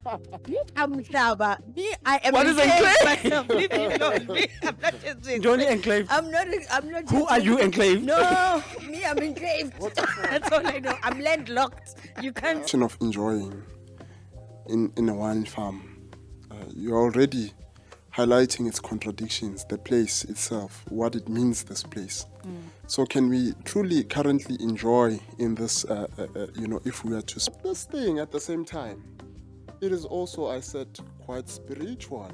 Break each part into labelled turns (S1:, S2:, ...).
S1: uMhlaba. Me, I am
S2: What is
S1: enclave
S2: enclave?
S1: myself. Leave me alone. Me, I'm not just doing
S2: You're only enclave.
S1: I'm not
S2: Who
S1: just
S2: are you enclave?
S1: No, me, I'm enclave. That's all I know. I'm landlocked. You can't.
S3: Of enjoying in a wine farm, you're already highlighting its contradictions, the place itself, what it means, this place. So can we truly currently enjoy in this, if we are to this thing at the same time? It is also, I said, quite spiritual.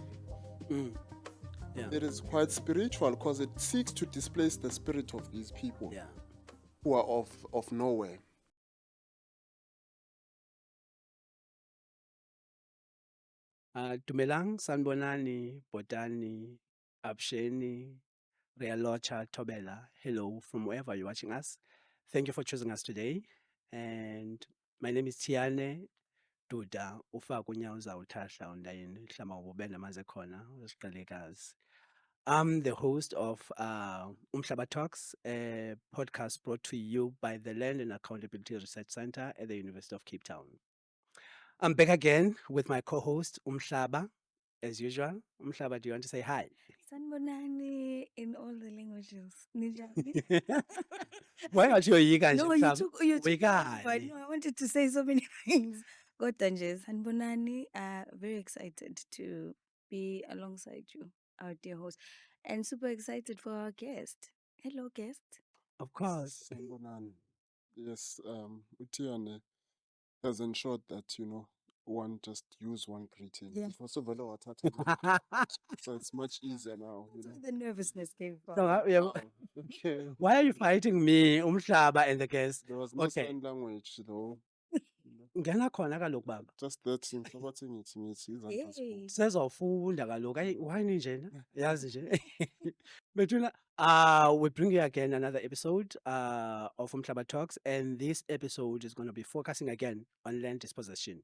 S2: Yeah.
S3: It is quite spiritual because it seeks to displace the spirit of these people who are of nowhere.
S2: Dumelang, Sanbonani, Botani, Absheni, Realocha, Tobela. Hello from wherever you're watching us. Thank you for choosing us today. And my name is Tiane Duda. Ufa kunyawo zawuthahla undayini hlama ububele maze khona usiqelekazi. I'm the host of uMhlaba Talks, a podcast brought to you by the Land and Accountability Research Center at the University of Cape Town. I'm back again with my co-host uMhlaba, as usual. uMhlaba, do you want to say hi?
S1: Sanbonani in all the languages.
S2: Why are you here?
S1: No, you took
S2: Wekani?
S1: but no, I wanted to say so many things. Kodwa nje, Sanbonani, very excited to be alongside you, our dear host, and super excited for our guest. Hello, guest.
S2: Of course.
S3: Sanbonani. Yes, Utiane has ensured that, one just use one greeting.
S1: Yeah.
S3: So it's much easier now.
S1: That's where the nervousness came from.
S2: So, yeah,
S3: Okay.
S2: why are you fighting me, uMhlaba, and the guest?
S3: There was no
S2: Okay.
S3: sign language though.
S2: Ngena khona kaloku baba.
S3: Just that ngihlabathi ngithi
S1: Hey.
S2: Sezofunda kaloku. Why ninje? Yazi nje. Betuna, we bring you again another episode of uMhlaba Talks, and this episode is going to be focusing again on land dispossession.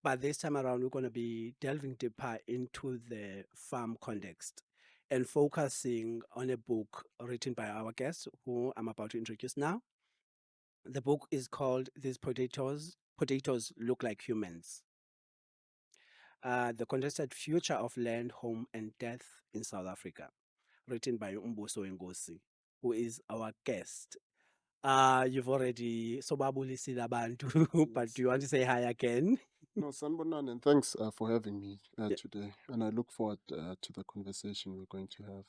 S2: But this time around, we're going to be delving deeper into the farm context and focusing on a book written by our guest, who I'm about to introduce now. The book is called These Potatoes Look Like Humans. The Contested Future of Land, Home, and Death in South Africa, written by uMbuso weNkosi, who is our guest. You've already sobabulisile abantu, but do you want to say hi again?
S3: No, Sanbonani, and thanks for having me today. And I look forward to the conversation we're going to have.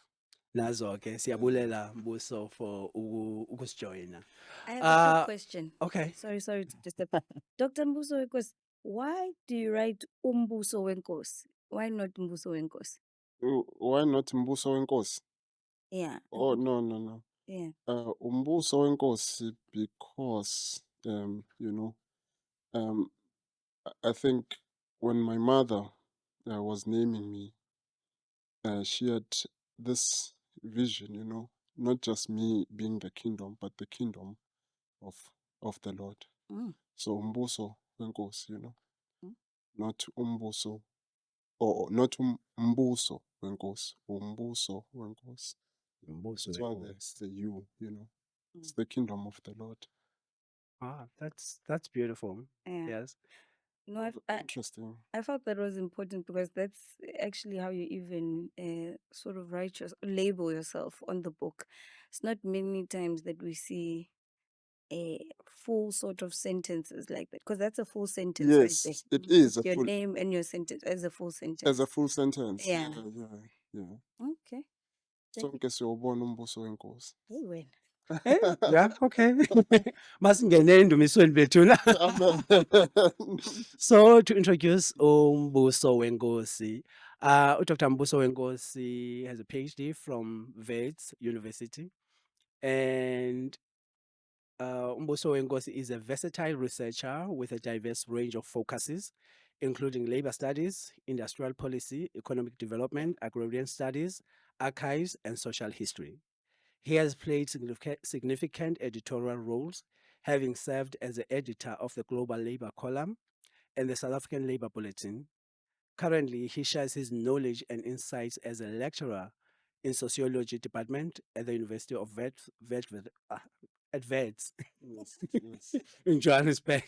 S2: Nazo-ke siyabulela Mbuso for ukusijoyina.
S1: I have a quick question.
S2: Okay.
S1: Sorry to disturb. Dr. Mbuso weNkosi, why do you write uMbuso weNkosi? Why not Mbuso weNkosi?
S3: Why not uMbuso weNkosi?
S1: Yeah.
S3: Oh, no.
S1: Yeah.
S3: uMbuso weNkosi because, I think when my mother was naming me, she had this vision, not just me being the kingdom, but the kingdom of the Lord. So uMbuso weNkosi, not uMbuso, or not uMbuso weNkosi, uMbuso weNkosi. That's why there's the U, it's the kingdom of the Lord.
S2: That's beautiful.
S1: Yeah.
S2: Yes.
S1: No,
S3: Interesting.
S1: I felt that was important because that's actually how you even sort of label yourself on the book. It's not many times that we see a full sort of sentences like that, because that's a full sentence.
S3: Yes,
S1: right there.
S3: it is a
S1: Your
S3: full
S1: name and your sentence as a full sentence.
S3: as a full sentence.
S1: Yeah.
S3: Yeah.
S1: Okay.
S3: Sonke siyobona uMbuso weNkosi.
S1: Hey, wena.
S2: Yeah, okay. Masingene endumisweni bethuna. So to introduce uMbuso weNkosi, Dr. Mbuso weNkosi has a PhD from Wits University, and uMbuso weNkosi is a versatile researcher with a diverse range of focuses, including labor studies, industrial policy, economic development, agrarian studies, archives, and social history. He has played significant editorial roles, having served as the editor of the Global Labor Column and the South African Labor Bulletin. Currently, he shares his knowledge and insights as a lecturer in sociology department at the University of Wits
S3: Yes.
S2: in Johannesburg.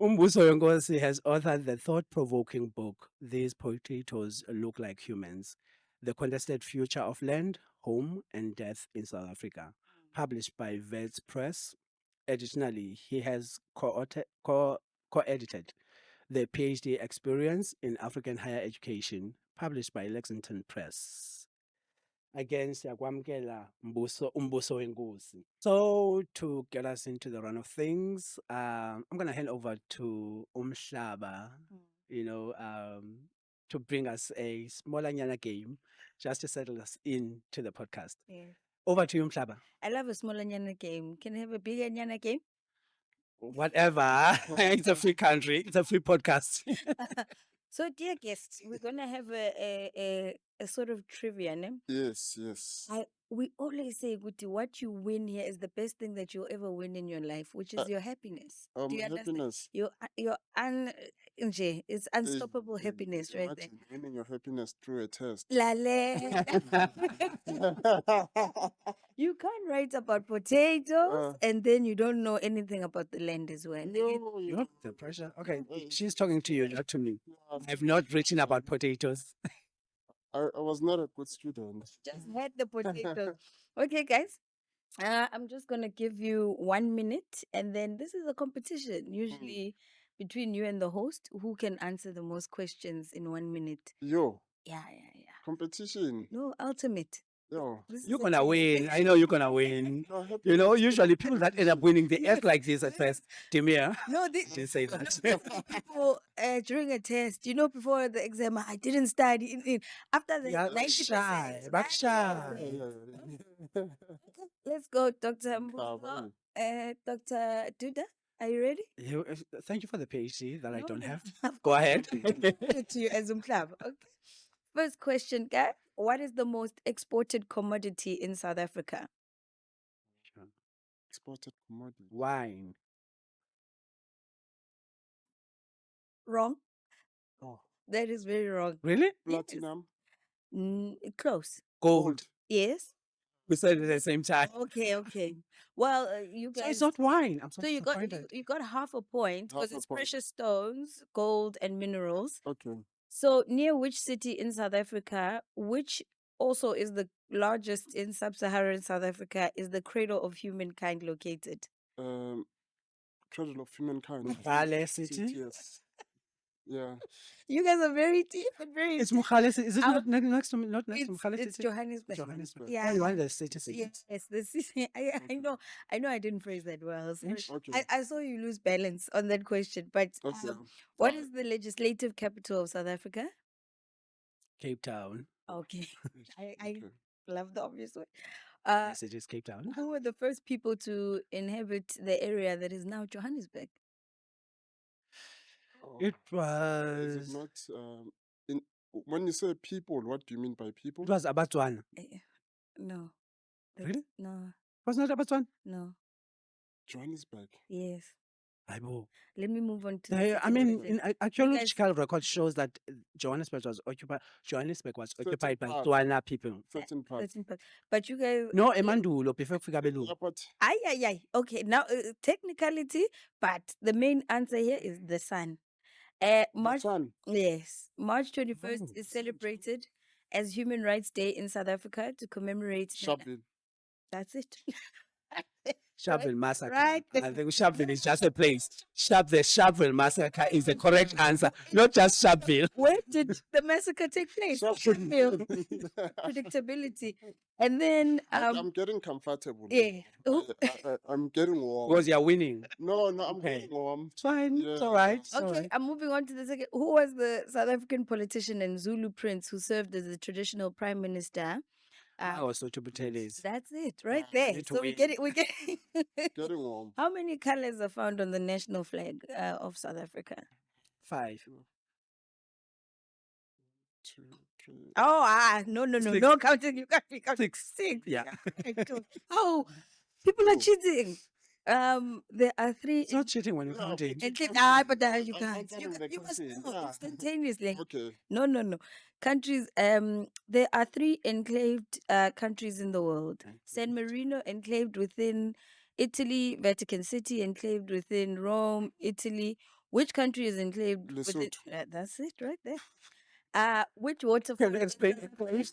S2: uMbuso weNkosi has authored the thought-provoking book, These Potatoes Look Like Humans, The Contested Future of Land, Home and Death in South Africa, published by Vets Press. Additionally, he has co-edited The PhD Experience in African Higher Education, published by Lexington Press. Again, siyakwamkela uMbuso weNkosi. So to get us into the run of things, I'm gonna hand over to uMhlaba, to bring us a smaller nyana game, just to settle us into the podcast.
S1: Yeah.
S2: Over to you, uMhlaba.
S1: I love a smaller nyana game. Can I have a bigger nyana game?
S2: Whatever. It's a free country. It's a free podcast.
S1: So, dear guests, we're gonna have a sort of trivia, ne?
S3: Yes.
S1: We always say, Guti, what you win here is the best thing that you'll ever win in your life, which is your happiness. Do you understand?
S3: Happiness.
S1: It's unstoppable happiness, right there.
S3: Imagine winning your happiness through a test.
S1: Lale. You can't write about potatoes and then you don't know anything about the land as well.
S3: No,
S2: You know the pressure? Okay, she's talking to you, not to me. I've not written about potatoes.
S3: I was not a good student.
S1: Just had the potatoes. Okay, guys. I'm just gonna give you 1 minute, and then this is a competition, usually between you and the host, who can answer the most questions in 1 minute.
S3: Yo,
S1: Yeah.
S3: competition.
S1: No, ultimate.
S3: Yo.
S1: This is
S2: You're
S1: a
S2: gonna
S1: team.
S2: win. I know you're gonna win.
S3: No,
S2: You know, usually people that end up winning, they act like this at first. Timia,
S1: No, this
S2: didn't say that.
S1: people during a test, before the exam, I didn't study. After the
S2: Yeah,
S1: 90%,
S2: back shy.
S1: Okay, let's go, Dr. Mbuso. Dr. Duda, are you ready?
S2: Thank you for the PhD that I
S1: No,
S2: don't
S1: no,
S2: have.
S1: of
S2: Go ahead.
S1: it to you as uMhlaba. Okay. First question, guy. What is the most exported commodity in South Africa?
S3: Exported commodity.
S2: Wine.
S1: Wrong.
S3: Oh,
S1: That is very wrong.
S2: Really?
S3: platinum.
S1: Close.
S2: Gold.
S1: Yes.
S2: We said it at the same time.
S1: Okay. Well, you
S2: So
S1: guys.
S2: it's not wine. I'm so
S1: So you got
S2: disappointed.
S1: you got half a point
S3: Half
S1: because
S3: a
S1: it's
S3: point.
S1: precious stones, gold, and minerals.
S3: Okay.
S1: So near which city in South Africa, which also is the largest in sub-Saharan South Africa, is the cradle of humankind located?
S3: Cradle of humankind.
S2: Mkhale City?
S3: Yes. Yeah.
S1: You guys are very deep and very.
S2: It's Mkhale City. Is it
S1: I'll-
S2: not next to Mkhale
S1: It's
S2: City?
S1: Johannesburg.
S2: Johannesburg.
S1: Yeah.
S2: Oh, you want the city?
S1: Yes, the city. I know. I didn't phrase that well. So
S3: Okay.
S1: I saw you lose balance on that question. But
S3: Okay.
S1: what is the legislative capital of South Africa?
S2: Cape Town.
S1: Okay, I
S3: Okay.
S1: love the obvious one.
S2: Yes, it is Cape Town.
S1: Who were the first people to inhabit the area that is now Johannesburg?
S2: It
S3: Is
S2: was.
S3: it not in when you say people, what do you mean by people?
S2: It was Abattoir.
S1: No.
S2: Really?
S1: No.
S2: Was not Abattoir?
S1: No.
S3: Johannesburg.
S1: Yes.
S2: Aibo.
S1: Let me move on to. the
S2: I
S1: second
S2: mean,
S1: question.
S2: in archaeological record shows that Johannesburg was occupied by
S3: part.
S2: Tswana people.
S3: Certain parts.
S1: That's important. But you guys.
S2: No, emandulo before kufika
S3: Yeah,
S2: belungu.
S3: but
S1: Aye. Okay, now technicality, but the main answer here is the sun. March.
S3: sun.
S1: Yes, March 21st
S2: Oh.
S1: is celebrated as Human Rights Day in South Africa to commemorate.
S3: Shopping.
S1: That's it.
S2: Sharpeville Massacre.
S1: right
S2: I think Sharpeville is just a place. The Sharpeville Massacre is the correct answer, not just Sharpeville.
S1: Where did the massacre take place? Sharpeville. Predictability. And then
S3: I'm getting comfortable.
S1: yeah.
S3: I'm getting warm.
S2: Because you're winning.
S3: No, I'm
S2: Okay.
S3: getting warm.
S2: It's fine. It's
S3: Yeah.
S2: all right. It's all
S1: Okay,
S2: right.
S1: I'm moving on to the second. Who was the South African politician and Zulu prince who served as the traditional prime minister?
S2: I was so to Buteles.
S1: That's it, right there.
S2: need to
S1: So we
S2: win.
S1: get it. We get.
S3: Getting warm.
S1: How many colors are found on the national flag of South Africa?
S2: 5.
S3: 2, 3.
S1: Oh, no,
S2: Six.
S1: no counting. You can't be counting.
S2: 6.
S1: 6.
S2: Yeah.
S1: I don't. Oh, people are
S3: Oh.
S1: cheating. There are 3.
S2: It's not cheating when you
S3: Yeah,
S2: count it.
S1: And
S3: but
S1: but you
S3: I'm
S1: can't.
S3: answering the
S1: You must
S3: question,
S1: know
S3: yeah.
S1: instantaneously.
S3: Okay.
S1: No. Countries. There are 3 enclaved countries in the world. San Marino enclaved within Italy, Vatican City enclaved within Rome, Italy. Which country is enclaved within?
S3: Lesotho.
S1: That's it right there. Which waterfall?
S2: Can you explain it, please?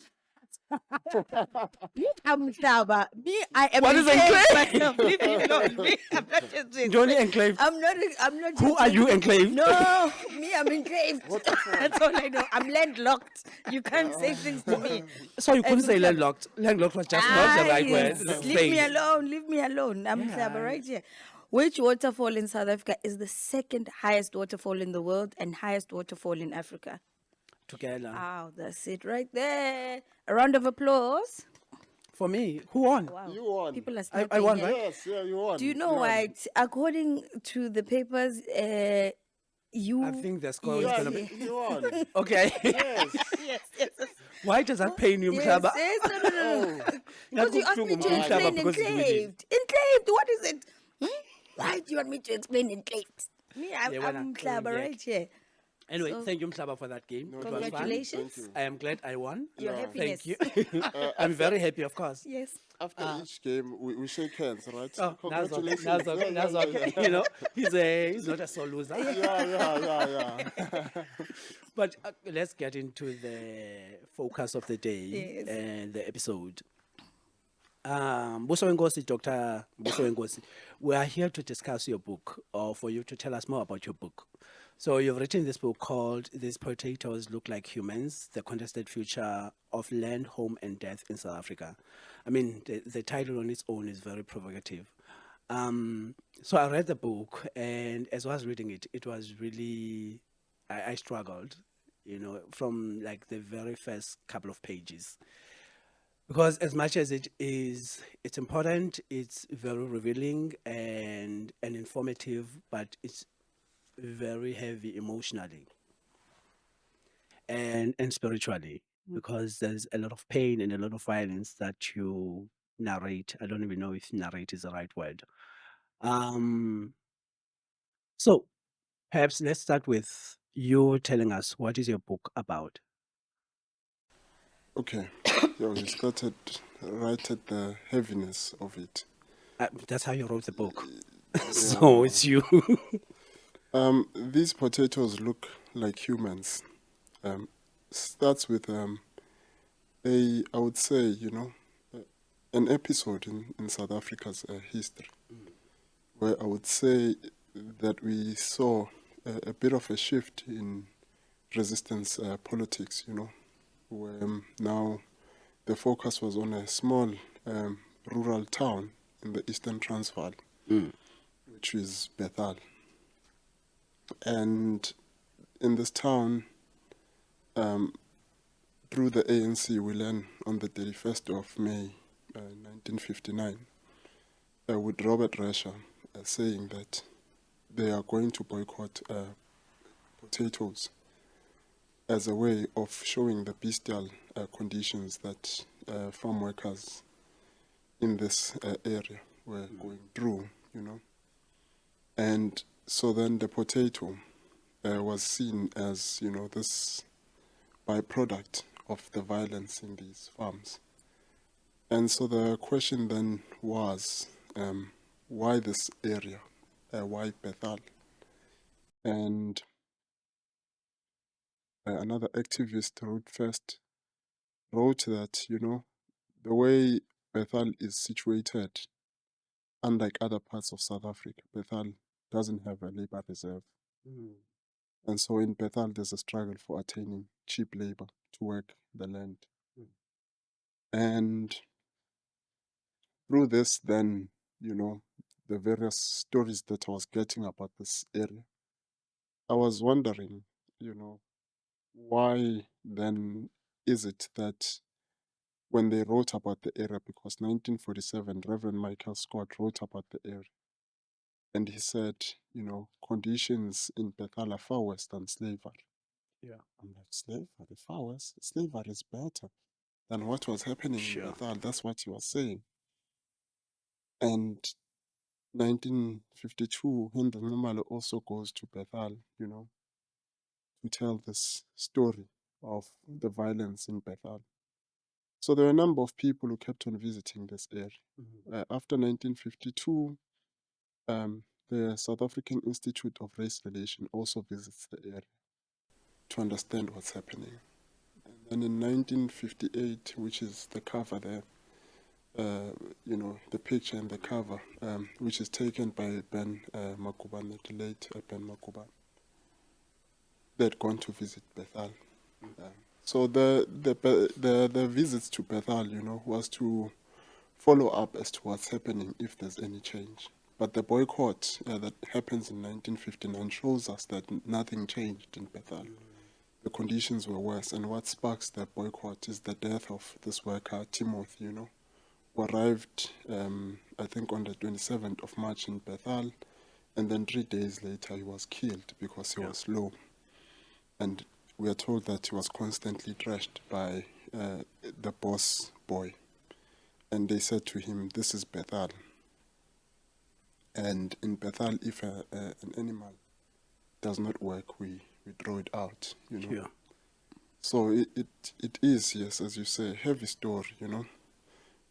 S1: uMhlaba. Me, I am
S2: What is
S1: enclaved
S2: enclave?
S1: myself. Leave me alone. Me, I'm not just to
S2: You're only
S1: explain.
S2: enclave.
S1: I'm not. I'm not.
S2: Who
S1: just
S2: are
S1: to
S2: you
S1: explain.
S2: enclave?
S1: No, me, I'm enclaved.
S3: Waterfall.
S1: That's all I know. I'm landlocked. You can't say things to me.
S2: So you couldn't
S1: And
S2: say
S1: uMhlaba.
S2: landlocked. Landlocked was just not the right word.
S1: Guys, leave me alone. Leave me alone. I'm
S2: Yeah.
S1: UMhlaba right here. Which waterfall in South Africa is the second highest waterfall in the world and highest waterfall in Africa?
S2: Together.
S1: Wow, that's it right there. A round of applause.
S2: For me, who won?
S1: Wow.
S3: You won.
S1: People are
S2: I
S1: snapping
S2: won,
S1: here.
S2: right?
S3: Yes, yeah, you won.
S1: Do you know why? According to the papers, you.
S2: I think the score is
S3: Yeah,
S2: going to be...
S3: you won.
S2: Okay.
S3: Yes.
S1: Yes, yes, yes.
S2: Why does that pain you,
S1: Yes,
S2: uMhlaba?
S1: yes, no. Because you asked me to
S2: uMhlaba
S1: explain
S2: because it's
S1: enclaved. Enclaved, what is it? Why do you want me to explain enclaved? Me,
S2: Yeah, why
S1: I'm
S2: not?
S1: uMhlaba
S2: Yeah.
S1: right here.
S2: Anyway,
S1: So-
S2: thank you, uMhlaba, for that game.
S3: No,
S2: It
S3: it was
S2: was fun.
S1: Congratulations.
S3: Thank you.
S2: I am glad I won.
S1: Your
S3: Yeah.
S1: happiness.
S2: Thank you. I'm very happy, of course.
S1: Yes.
S3: After each game, we shake hands, right?
S2: Oh, that's okay.
S3: Congratulations.
S2: That's okay.
S3: Yeah,
S2: That's
S3: yeah,
S2: okay.
S3: yeah.
S2: You know, he's not a sole loser.
S3: Yeah.
S2: But let's get into the focus of the day
S1: Yes.
S2: and the episode. weNkosi, Dr. weNkosi, we are here to discuss your book or for you to tell us more about your book. So you've written this book called These Potatoes Look Like Humans, The Contested Future of Land, Home and Death in South Africa. I mean, the title on its own is very provocative. So I read the book, and as I was reading it, it was really, I struggled, you know, from like the very first couple of pages. Because as much as it's important, it's very revealing and informative, but it's very heavy emotionally and spiritually, because there's a lot of pain and a lot of violence that you narrate. I don't even know if narrate is the right word. So perhaps let's start with you telling us what is your book about.
S3: Okay. Yeah, we started right at the heaviness of it.
S2: That's how you wrote the book. So it's you.
S3: These potatoes look like humans. Starts with I would say, you know, an episode in South Africa's history, where I would say that we saw a bit of a shift in resistance politics, you know, where now the focus was on a small rural town in the Eastern Transvaal, which is Bethal. And in this town, through the ANC, we learn on the 31st of May 1959, with Robert Resher saying that they are going to boycott potatoes as a way of showing the bestial conditions that farm workers in this area were going through, you know. And so then the potato was seen as, you know, this byproduct of the violence in these farms. And so the question then was, why this area? Why Bethal? And another activist wrote that, you know, the way Bethal is situated, unlike other parts of South Africa, Bethal doesn't have a labor reserve. And so in Bethal, there's a struggle for attaining cheap labor to work the land. And through this, then, you know, the various stories that I was getting about this area, I was wondering, you know, why then is it that when they wrote about the area, because 1947, Reverend Michael Scott wrote about the area, and he said, you know, conditions in Bethal are far worse than slavery.
S2: Yeah.
S3: I'm like, slavery, far worse? Slavery is better than what was happening
S2: Sure.
S3: in Bethal. That's what he was saying. And 1952, Henry Nomalo also goes to Bethal, you know, to tell this story of the violence in Bethal. So there were a number of people who kept on visiting this area. After 1952, the South African Institute of Race Relation also visits the area to understand what's happening. And in 1958, which is the cover there, the picture and the cover, which is taken by Ben Makuban, the late Ben Makuban, they had gone to visit Bethal. So the visits to Bethal, was to follow up as to what's happening if there's any change. But the boycott that happens in 1959 shows us that nothing changed in Bethal. The conditions were worse, and what sparks that boycott is the death of this worker, Timothy, who arrived, I think, on the 27th of March in Bethal, and then 3 days later he was killed because he was low. And we are told that he was constantly trashed by the boss boy. And they said to him, "This is Bethal. And in Bethal, if an animal does not work, we throw it out,
S2: Yeah.
S3: So it is, yes, as you say, a heavy story,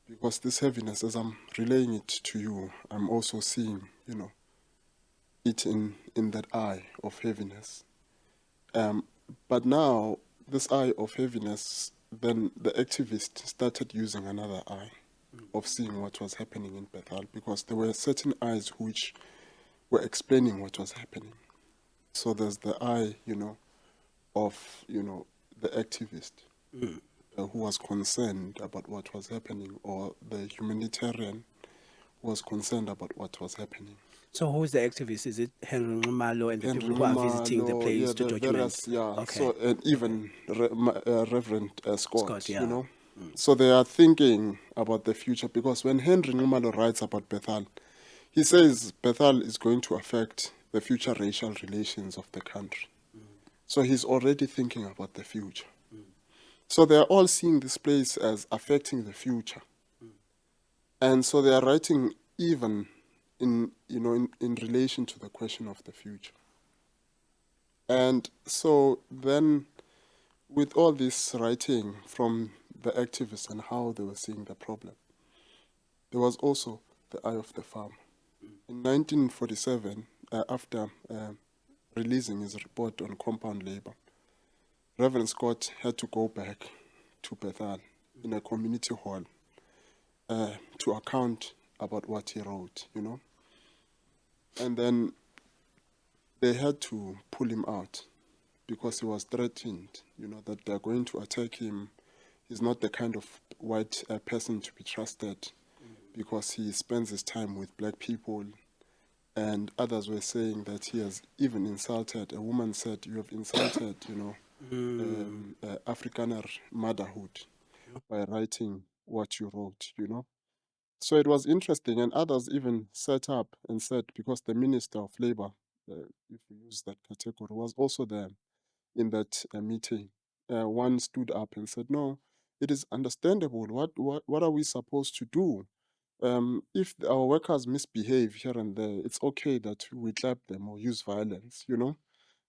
S3: because this heaviness, as I'm relaying it to you, I'm also seeing, it in that eye of heaviness. But now, this eye of heaviness, then the activist started using another eye of seeing what was happening in Bethal, because there were certain eyes which were explaining what was happening. So there's the eye, of, the activist who was concerned about what was happening, or the humanitarian who was concerned about what was happening.
S2: So who's the activist? Is it Henry Ngumalo and the
S3: Henry
S2: people who are visiting the
S3: Ngumalo,
S2: place to
S3: the
S2: document?
S3: various,
S2: Okay.
S3: So, and even Reverend Scott,
S2: yeah.
S3: So they are thinking about the future, because when Henry Ngumalo writes about Bethal, he says Bethal is going to affect the future racial relations of the country. So he's already thinking about the future. So they are all seeing this place as affecting the future. And so they are writing even in relation to the question of the future. And so then, with all this writing from the activists and how they were seeing the problem, there was also the eye of the farmer. In 1947, after releasing his report on compound labor, Reverend Scott had to go back to Bethal in a community hall to account about what he wrote, And then they had to pull him out because he was threatened, that they're going to attack him. He's not the kind of white person to be trusted because he spends his time with black people. And others were saying that he has even insulted, a woman said, "You have insulted, Afrikaner motherhood by writing what you wrote, So it was interesting, and others even set up and said, because the Minister of Labor, if we use that category, was also there in that meeting. One stood up and said, "No, it is understandable. What are we supposed to do? If our workers misbehave here and there, it's okay that we clap them or use violence,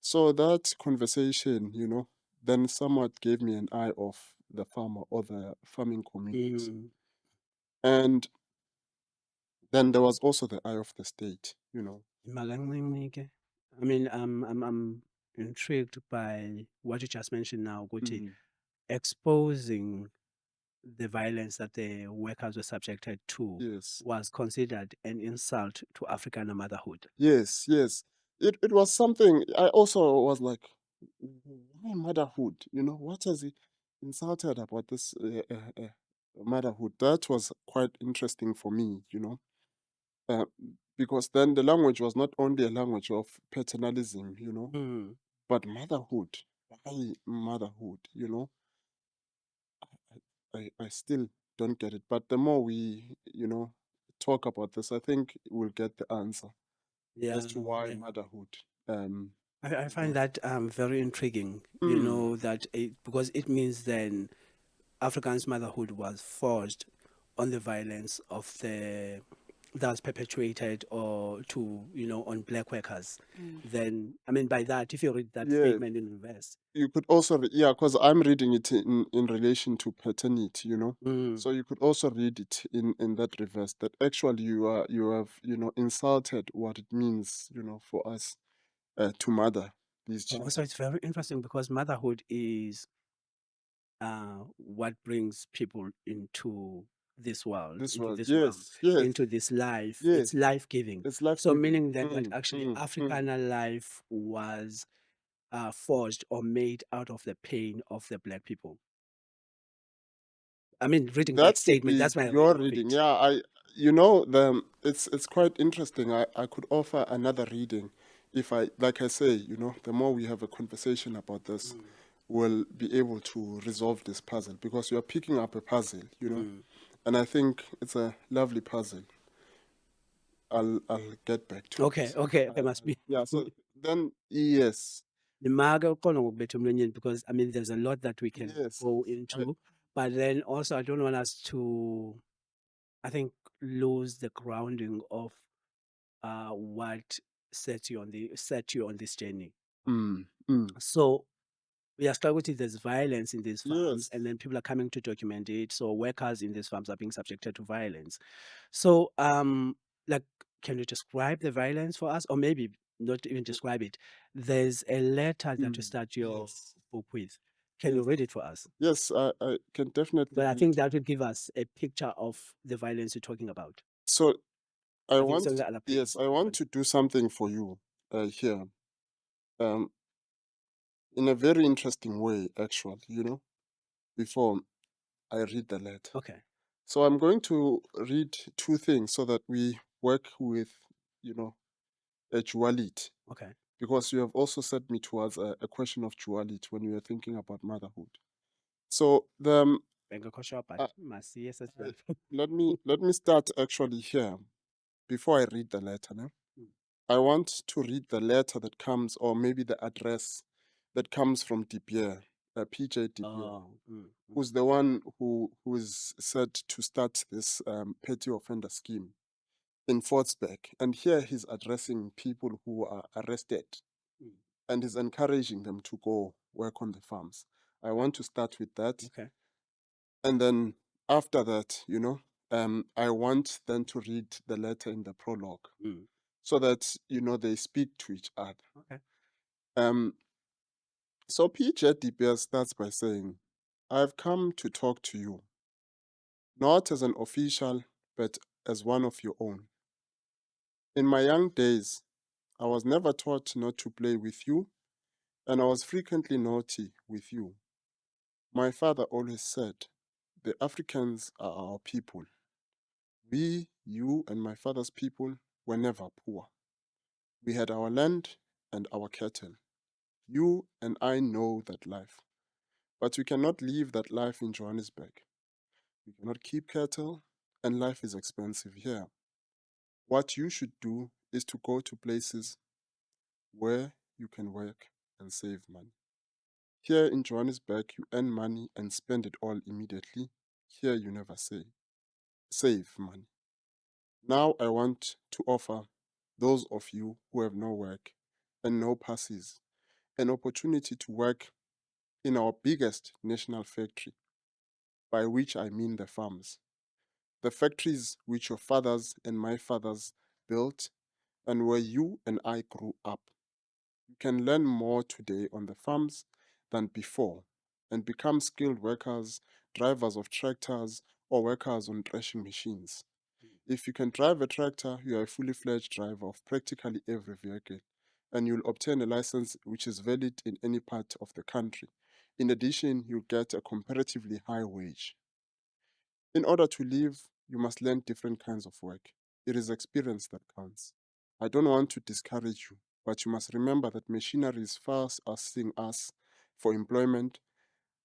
S3: So that conversation, then somewhat gave me an eye of the farmer or the farming community. And then there was also the eye of the state,
S2: Makancinci-ke. I mean, I'm intrigued by what you just mentioned now, Guti, exposing the violence that the workers were subjected to
S3: Yes.
S2: was considered an insult to African motherhood.
S3: Yes. It was something I also was like, why motherhood? What has he insulted about this motherhood? That was quite interesting for me, because then the language was not only a language of paternalism, but motherhood. Why motherhood? I still don't get it. But the more we, talk about this, I think we'll get the answer as to why motherhood.
S2: I find that very intriguing, that because it means then African's motherhood was forged on the violence of the that was perpetuated or to, on black workers,
S1: Mm.
S2: then, I mean, by that, if you read that
S3: Yes.
S2: statement in reverse.
S3: You could also, because I'm reading it in relation to paternity,
S2: Mm.
S3: So you could also read it in that reverse, that actually you have, insulted what it means, for us to mother these children.
S2: Also, it's very interesting because motherhood is what brings people into this world,
S3: This
S2: into
S3: was,
S2: this realm,
S3: yes, yes,
S2: into this life.
S3: yes.
S2: It's life giving.
S3: It's life
S2: So,
S3: giving.
S2: meaning then that actually African life was forged or made out of the pain of the black people. I mean, reading that
S3: That could
S2: statement,
S3: be
S2: that's my
S3: your
S2: reading of
S3: reading.
S2: it.
S3: Yeah, it's quite interesting. I could offer another reading if like I say, the more we have a conversation about this, we'll be able to resolve this puzzle, because you're picking up a puzzle, and I think it's a lovely puzzle. I'll get back to
S2: Okay,
S3: it.
S2: okay, must be.
S3: Yeah, so then yes.
S2: Because I mean there's a lot that we can
S3: Yes.
S2: go into, but then also I don't want us to, I think, lose the grounding of what set you on this journey. So we are struggling. There's violence in these farms,
S3: Yes.
S2: and then people are coming to document it. So workers in these farms are being subjected to violence. So like, can you describe the violence for us, or maybe not even describe it? There's a letter that you start your
S3: Yes.
S2: book with. Can you read it for us?
S3: Yes, I can definitely.
S2: But I think that would give us a picture of the violence you're talking about.
S3: So I
S2: think
S3: want,
S2: it's on the other page.
S3: yes, I want to do something for you here, in a very interesting way, actually, before I read the letter.
S2: Okay.
S3: So I'm going to read two things so that we work with, a duality,
S2: Okay.
S3: because you have also set me towards a question of duality when you are thinking about motherhood. So let me start actually here before I read the letter now. I want to read the letter that comes, or maybe the address that comes from De Beer, PJ De Beer, who's the one who is said to start this petty offender scheme in Fortsburg. And here he's addressing people who are arrested, and he's encouraging them to go work on the farms. I want to start with that.
S2: Okay.
S3: And then after that, I want then to read the letter in the prologue, so that, they speak to each other.
S2: Okay.
S3: So PJ De Beer starts by saying, I've come to talk to you, not as an official, but as one of your own. In my young days, I was never taught not to play with you, and I was frequently naughty with you. My father always said, the Africans are our people. We, you, and my father's people were never poor. We had our land and our cattle. You and I know that life. But we cannot live that life in Johannesburg. We cannot keep cattle, and life is expensive here. What you should do is to go to places where you can work and save money. Here in Johannesburg, you earn money and spend it all immediately. Here, you never save money. Now, I want to offer those of you who have no work and no passes an opportunity to work in our biggest national factory, by which I mean the farms. The factories which your fathers and my fathers built, and where you and I grew up. You can learn more today on the farms than before, and become skilled workers, drivers of tractors, or workers on threshing machines. If you can drive a tractor, you are a fully fledged driver of practically every vehicle, and you'll obtain a license which is valid in any part of the country. In addition, you'll get a comparatively high wage. In order to live, you must learn different kinds of work. It is experience that counts. I don't want to discourage you, but you must remember that machinery is fast asking us for employment.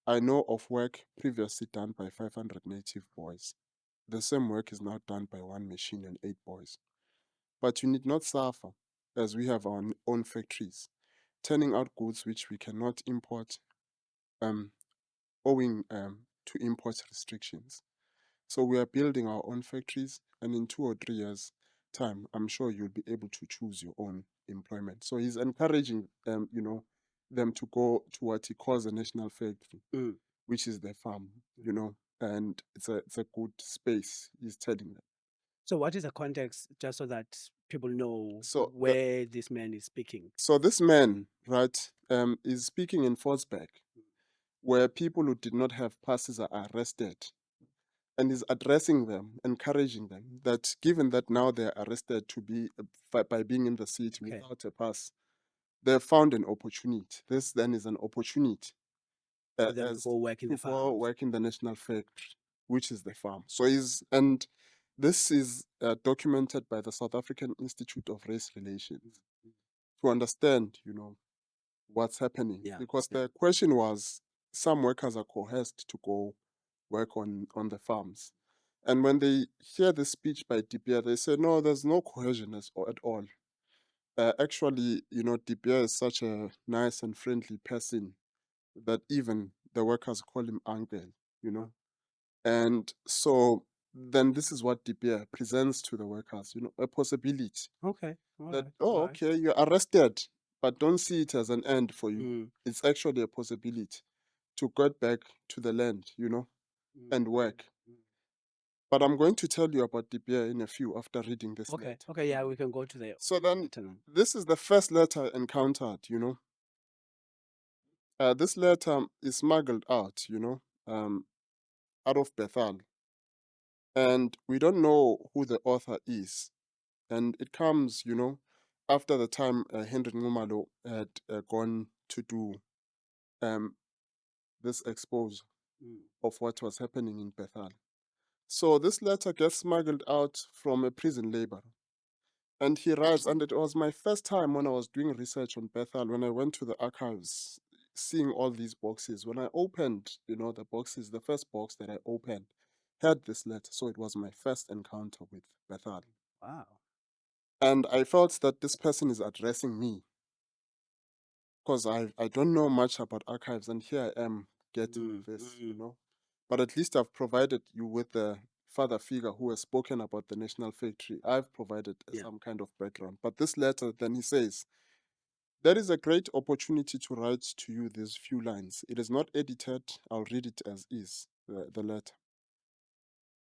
S3: I know of work previously done by 500 native boys. The same work is now done by one machine and 8 boys. But you need not suffer, as we have our own factories, turning out goods which we cannot import, owing to import restrictions. So we are building our own factories, and in 2 or 3 years, time, I'm sure you'll be able to choose your own employment. So he's encouraging them to go to what he calls a national factory, which is their farm, and it's a good space, he's telling them.
S2: So what is the context, just so that people know
S3: So
S2: where this man is speaking?
S3: So this man, right, is speaking in Forsberg, where people who did not have passes are arrested, and is addressing them, encouraging them that given that now they're arrested to be by being in the city without a pass, they've found an opportunity. This then is an opportunity
S2: For them to go work in the farm.
S3: work in the national factory, which is the farm. So this is documented by the South African Institute of Race Relations to understand, what's happening. Because the question was, some workers are coerced to go work on the farms. And when they hear the speech by De Beer, they say, no, there's no coercion at all. Actually, De Beer is such a nice and friendly person that even the workers call him uncle, And so then this is what De Beer presents to the workers, a possibility.
S2: Okay.
S3: Okay, you're arrested, but don't see it as an end for you. It's actually a possibility to get back to the land, and work. But I'm going to tell you about De Beer in a few after reading this letter.
S2: Okay, yeah, we can go to the
S3: So then, this is the first letter encountered, this letter is smuggled out, out of Bethel. And we don't know who the author is. And it comes, after the time Henry Ngumalo had gone to do this expose of what was happening in Bethel. So this letter gets smuggled out from a prison laborer. And he writes, and it was my first time when I was doing research on Bethel, when I went to the archives, seeing all these boxes. When I opened, the boxes, the first box that I opened had this letter. So it was my first encounter with Bethel.
S2: Wow.
S3: And I felt that this person is addressing me, because I don't know much about archives, and here I am getting this, But at least I've provided you with the father figure who has spoken about the national factory. I've provided some kind of background. But this letter, then he says, there is a great opportunity to write to you these few lines. It is not edited. I'll read it as is, the letter.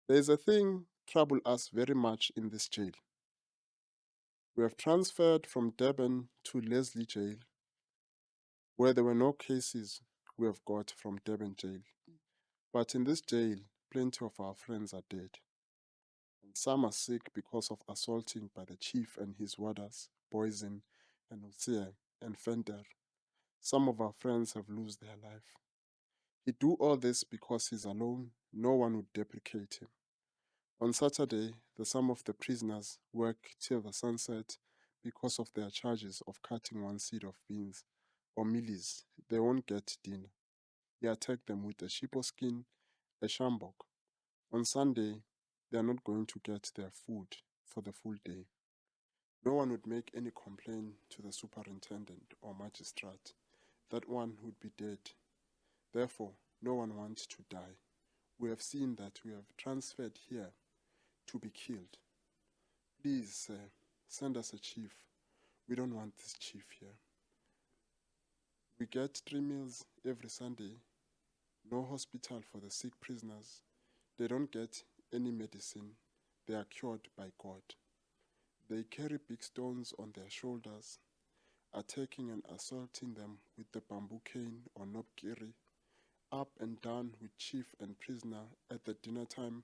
S3: There is a thing trouble us very much in this jail. We have transferred from Durban to Leslie jail, where there were no cases we have got from Durban jail. But in this jail, plenty of our friends are dead. And some are sick because of assaulting by the chief and his warders, Poison and Usia and Fender. Some of our friends have lost their life. He do all this because he's alone. No one would deprecate him. On Saturday, some of the prisoners work till the sunset because of their charges of cutting one seed of beans or mealies. They won't get dinner. He attacked them with a sheep skin, a shambok. On Sunday, they are not going to get their food for the full day. No one would make any complaint to the superintendent or magistrate. That one would be dead. Therefore, no one wants to die. We have seen that we have transferred here to be killed. Please send us a chief. We don't want this chief here. We get 3 meals every Sunday. No hospital for the sick prisoners. They don't get any medicine. They are cured by God. They carry big stones on their shoulders, attacking and assaulting them with the bamboo cane or nopkiri. Up and down with chief and prisoner. At the dinner time,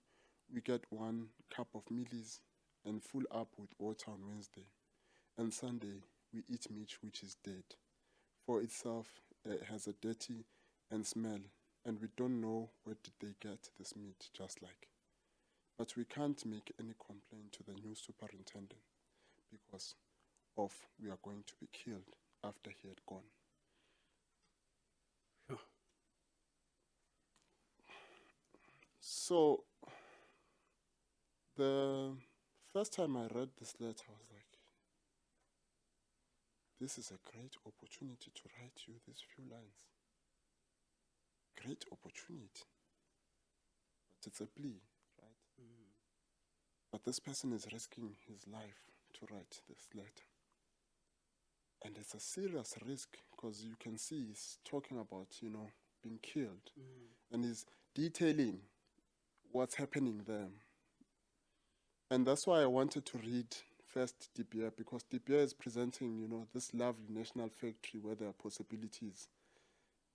S3: we get 1 cup of mealies and full up with water on Wednesday. And Sunday, we eat meat which is dead. For itself, it has a dirty and smell, and we don't know where did they get this meat, just like. But we can't make any complaint to the new superintendent because of we are going to be killed after he had gone. So, the first time I read this letter, I was like, this is a great opportunity to write you these few lines. Great opportunity. But it's a plea, right? But this person is risking his life to write this letter. And it's a serious risk because you can see he's talking about, being killed. And he's detailing what's happening there. And that's why I wanted to read first De Beer, because De Beer is presenting, this lovely national factory where there are possibilities.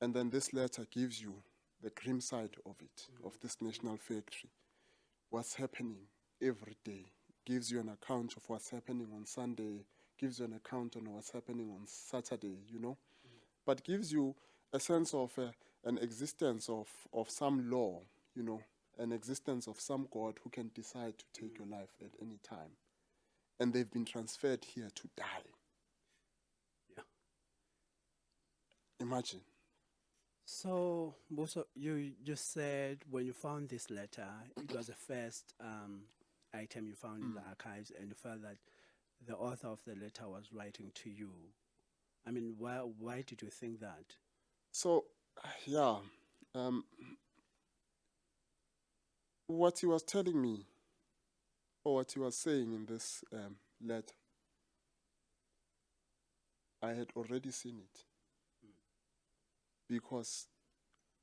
S3: And then this letter gives you the grim side of it, of this national factory. What's happening every day. Gives you an account of what's happening on Sunday, gives you an account on what's happening on Saturday, but gives you a sense of an existence of some law, an existence of some God who can decide to take your life at any time. And they've been transferred here to die.
S2: Yeah.
S3: Imagine.
S2: So, Mbuso, you just said when you found this letter, it was the first item you found in the archives, and you felt that the author of the letter was writing to you. I mean, why did you think that?
S3: So, yeah, what he was telling me, or what he was saying in this letter, I had already seen it. Because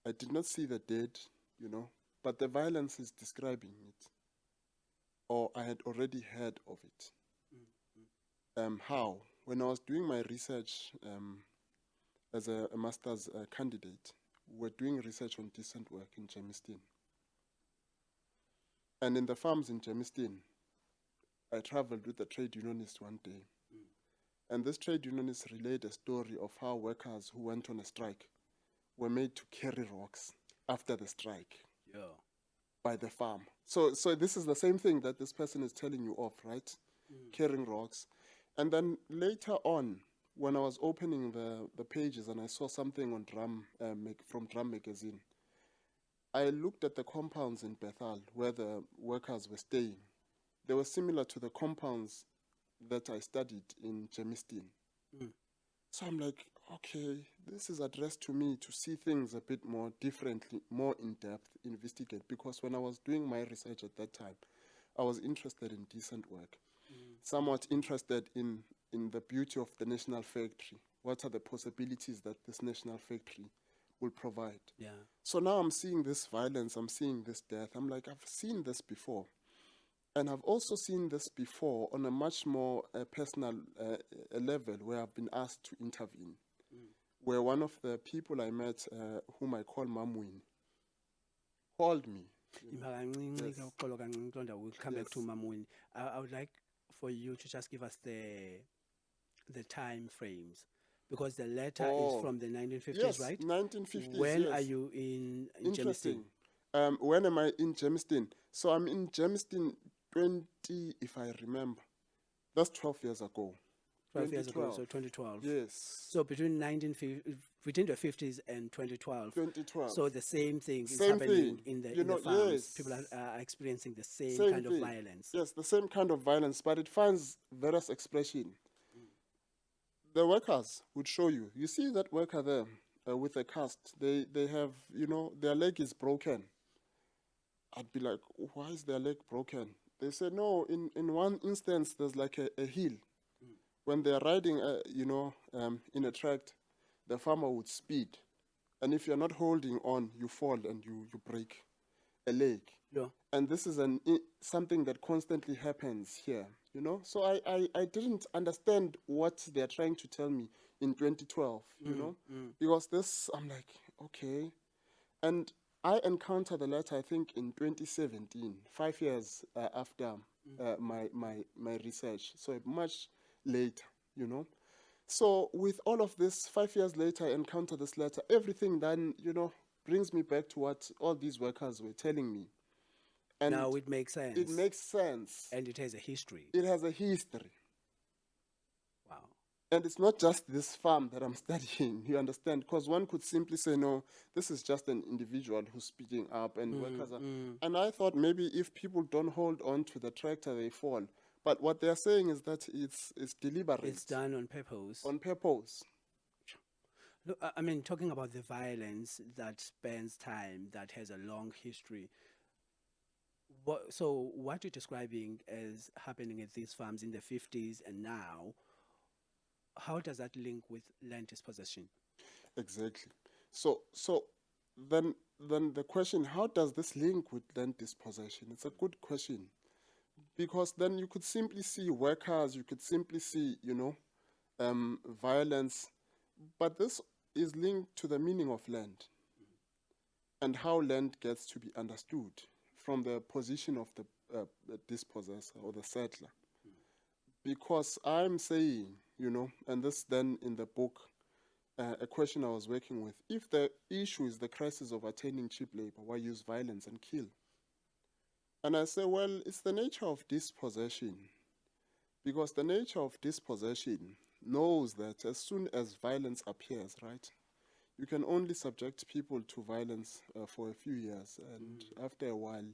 S3: I did not see the dead, but the violence is describing it. Or I had already heard of it. How? When I was doing my research as a master's candidate, we were doing research on decent work in Germiston. And in the farms in Germiston, I traveled with a trade unionist one day. And this trade unionist relayed a story of how workers who went on a strike were made to carry rocks after the strike by the farm. So this is the same thing that this person is telling you of, right? Carrying rocks. And then later on, when I was opening the pages and I saw something on from Drum Magazine, I looked at the compounds in Bethal where the workers were staying. They were similar to the compounds that I studied in Germiston. So I'm like, okay, this is addressed to me to see things a bit more differently, more in depth, investigate. Because when I was doing my research at that time, I was interested in decent work, somewhat interested in the beauty of the national factory. What are the possibilities that this national factory will provide?
S2: Yeah.
S3: So now I'm seeing this violence, I'm seeing this death. I'm like, I've seen this before. And I've also seen this before on a much more personal level where I've been asked to intervene. Where one of the people I met, whom I call Mamwin, called me.
S2: Yes. We'll come back to Mamwin. I would like for you to just give us the time frames, because the letter is from the 1950s,
S3: yes,
S2: right?
S3: 1950s.
S2: When are you in Germiston?
S3: When am I in Germiston? So I'm in Germiston 20, if I remember. That's 12 years ago.
S2: 12 years ago, so 2012.
S3: Yes.
S2: So between the 50s and 2012.
S3: 2012.
S2: So the same thing is
S3: Same
S2: happening
S3: thing.
S2: in the farms.
S3: Yes.
S2: People are experiencing the same kind
S3: thing.
S2: of violence.
S3: Yes, the same kind of violence, but it finds various expression. The workers would show you. You see that worker there with a cast. They have, their leg is broken. I'd be like, why is their leg broken? They said, no, in one instance, there's like a hill. When they're riding, in a tract, the farmer would speed. And if you're not holding on, you fall and you break a leg.
S2: Yeah.
S3: And this is something that constantly happens here, So I didn't understand what they're trying to tell me in 2012, Because this, I'm like, okay. And I encountered the letter, I think, in 2017, 5 years after my research. So much later, So with all of this, 5 years later, I encountered this letter. Everything then, brings me back to what all these workers were telling me. And
S2: now it makes sense.
S3: It makes sense.
S2: And it has a history.
S3: It has a history.
S2: Wow.
S3: And it's not just this farm that I'm studying, you understand? Because one could simply say, no, this is just an individual who's speeding up and workers are... And I thought maybe if people don't hold on to the tractor, they fall. But what they're saying is that it's deliberate.
S2: It's done on purpose.
S3: On purpose.
S2: Look, I mean, talking about the violence that spans time, that has a long history, So what you're describing as happening at these farms in the 50s and now, how does that link with land dispossession?
S3: Exactly. So then the question, how does this link with land dispossession? It's a good question, because then you could simply see workers, you could simply see, violence, but this is linked to the meaning of land and how land gets to be understood from the position of the dispossessor or the settler. Because I'm saying, and this then in the book, a question I was working with, if the issue is the crisis of attaining cheap labor, why use violence and kill? And I say, well, it's the nature of dispossession. Because the nature of dispossession knows that as soon as violence appears, right, you can only subject people to violence for a few years, and after a while,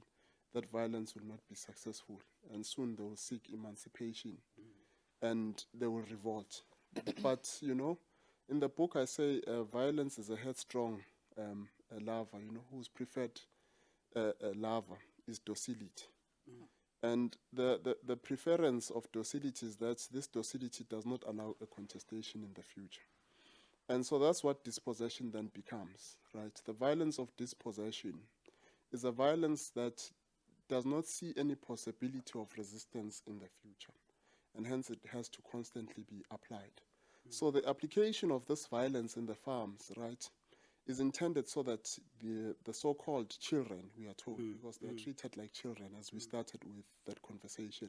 S3: that violence will not be successful, and soon they will seek emancipation, and they will revolt. But, in the book I say violence is a headstrong larva, whose preferred larva is docility. And the preference of docility is that this docility does not allow a contestation in the future. And so that's what dispossession then becomes, right? The violence of dispossession is a violence that does not see any possibility of resistance in the future, and hence it has to constantly be applied. So the application of this violence in the farms, right, is intended so that the so-called children, we are told, because they are treated like children, as we started with that conversation,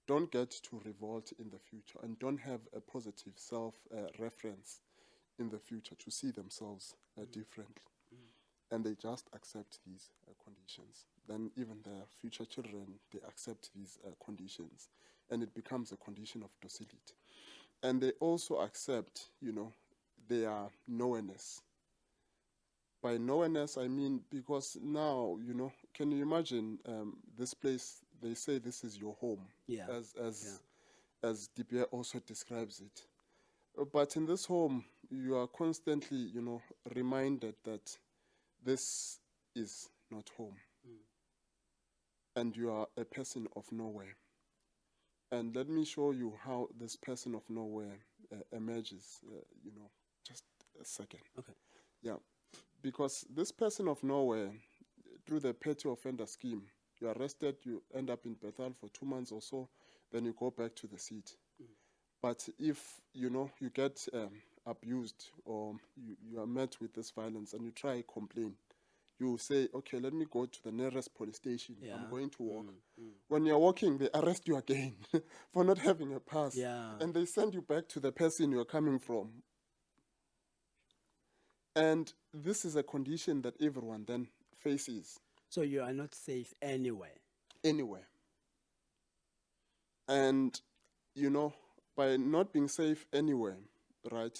S3: don't get to revolt in the future and don't have a positive self-reference in the future to see themselves differently. And they just accept these conditions. Then even their future children, they accept these conditions, and it becomes a condition of docility. And they also accept, their knownness. By knownness, I mean, because now, can you imagine this place, they say this is your home, as DPA also describes it. But in this home, you are constantly, reminded that this is not home. And you are a person of nowhere. And let me show you how this person of nowhere emerges, just a second.
S2: Okay.
S3: Yeah. Because this person of nowhere, through the petty offender scheme, you are arrested, you end up in Bethel for 2 months or so, then you go back to the seat. But if, you get abused or you are met with this violence and you try to complain, you say, okay, let me go to the nearest police station. I'm going to walk. When you're walking, they arrest you again for not having a pass. And they send you back to the person you're coming from. And this is a condition that everyone then faces.
S2: So you are not safe anywhere.
S3: Anywhere. And, by not being safe anywhere, right,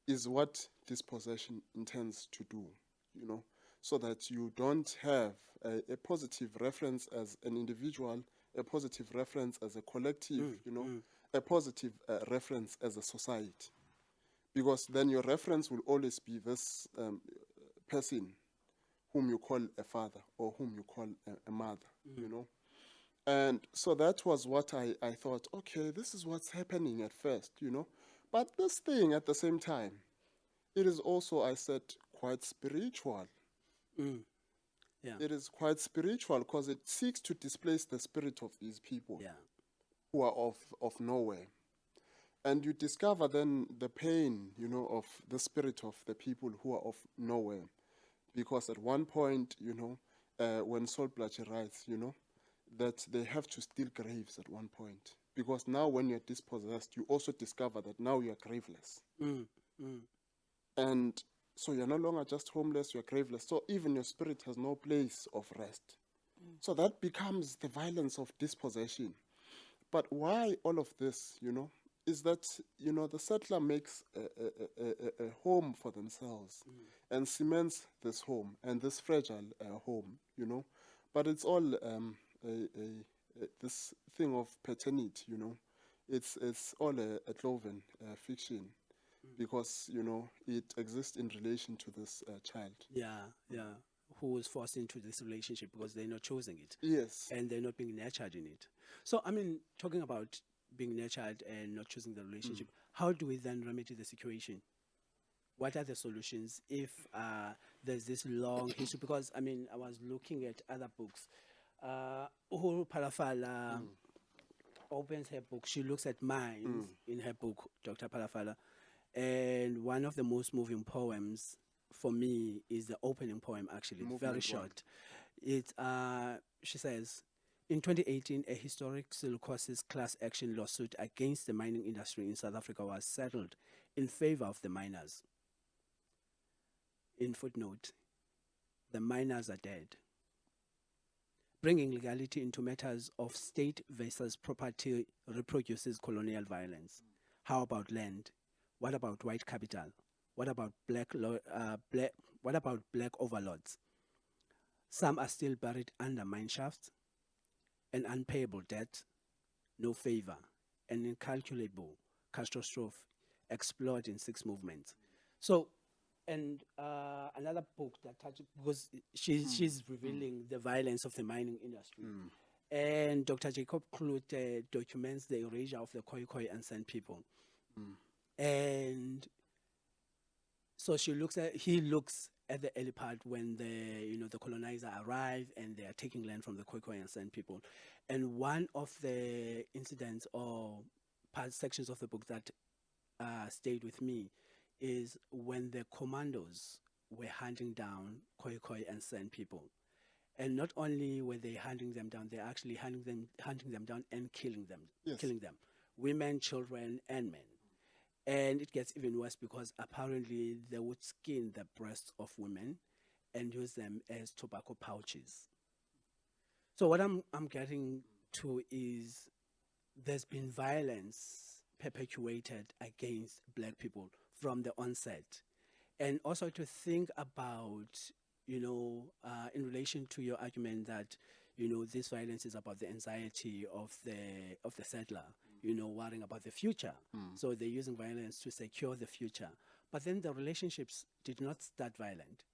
S3: is what dispossession intends to do, so that you don't have a positive reference as an individual, a positive reference as a collective, a positive reference as a society. Because then your reference will always be this person whom you call a father or whom you call a mother, And so that was what I thought, okay, this is what's happening at first, But this thing at the same time, it is also, I said, quite spiritual.
S2: Yeah.
S3: It is quite spiritual because it seeks to displace the spirit of these people who are of nowhere. And you discover then the pain, of the spirit of the people who are of nowhere. Because at one point, when Saul Blacher writes, that they have to steal graves at one point. Because now when you're dispossessed, you also discover that now you're graveless. And so you're no longer just homeless, you're graveless. So even your spirit has no place of rest. So that becomes the violence of dispossession. But why all of this, is that, the settler makes a home for themselves and cements this home and this fragile home, But it's all this thing of paternity, It's all a cloven fiction because, it exists in relation to this child.
S2: Yeah. who is forced into this relationship because they're not choosing it
S3: Yes.
S2: and they're not being nurtured in it. So, I mean, talking about being nurtured and not choosing the relationship, how do we then remedy the situation? What are the solutions if there's this long history? Because, I mean, I was looking at other books. Uhuru Palafala opens her book. She looks at minds in her book, Dr. Palafala. And one of the most moving poems for me is the opening poem, actually,
S3: Movement
S2: very
S3: one.
S2: short. It, she says, in 2018, a historic silicosis class action lawsuit against the mining industry in South Africa was settled in favor of the miners. In footnote, the miners are dead. Bringing legality into matters of state versus property reproduces colonial violence. How about land? What about white capital? What about what about black overlords? Some are still buried under mine shafts, an unpayable debt, no favor, an incalculable catastrophe explored in 6 movements. So, and another book that touches, because she's revealing the violence of the mining industry. And Dr. Jacob Kloete documents the erasure of the Khoi and San people. And so he looks at the early part when the colonizer arrive and they are taking land from the Khoi and San people. And one of the incidents or sections of the book that stayed with me is when the commandos were hunting down Khoi and San people. And not only were they hunting them down, they're actually hunting them down and killing them.
S3: Yes.
S2: Killing them. Women, children, and men. And it gets even worse because apparently they would skin the breasts of women and use them as tobacco pouches. So what I'm getting to is there's been violence perpetuated against black people from the onset. And also to think about, in relation to your argument that, this violence is about the anxiety of the settler, worrying about the future. So they're using violence to secure the future. But then the relationships did not start violent.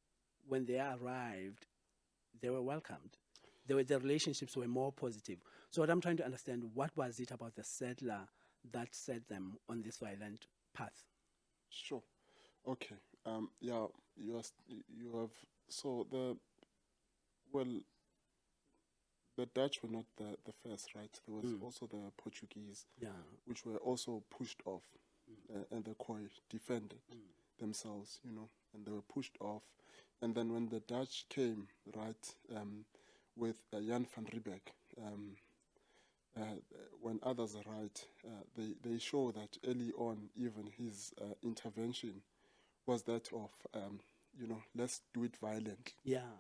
S2: When they arrived, they were welcomed. The relationships were more positive. So what I'm trying to understand, what was it about the settler that set them on this violent path?
S3: Sure. Okay. Yeah, you have, so the Dutch were not the first, right? There was also the Portuguese, which were also pushed off, and the Khoi defended themselves, and they were pushed off. And then when the Dutch came, right, with Jan van Riebeeck, when others arrived, they show that early on, even his intervention was that of, let's do it violently.
S2: Yeah.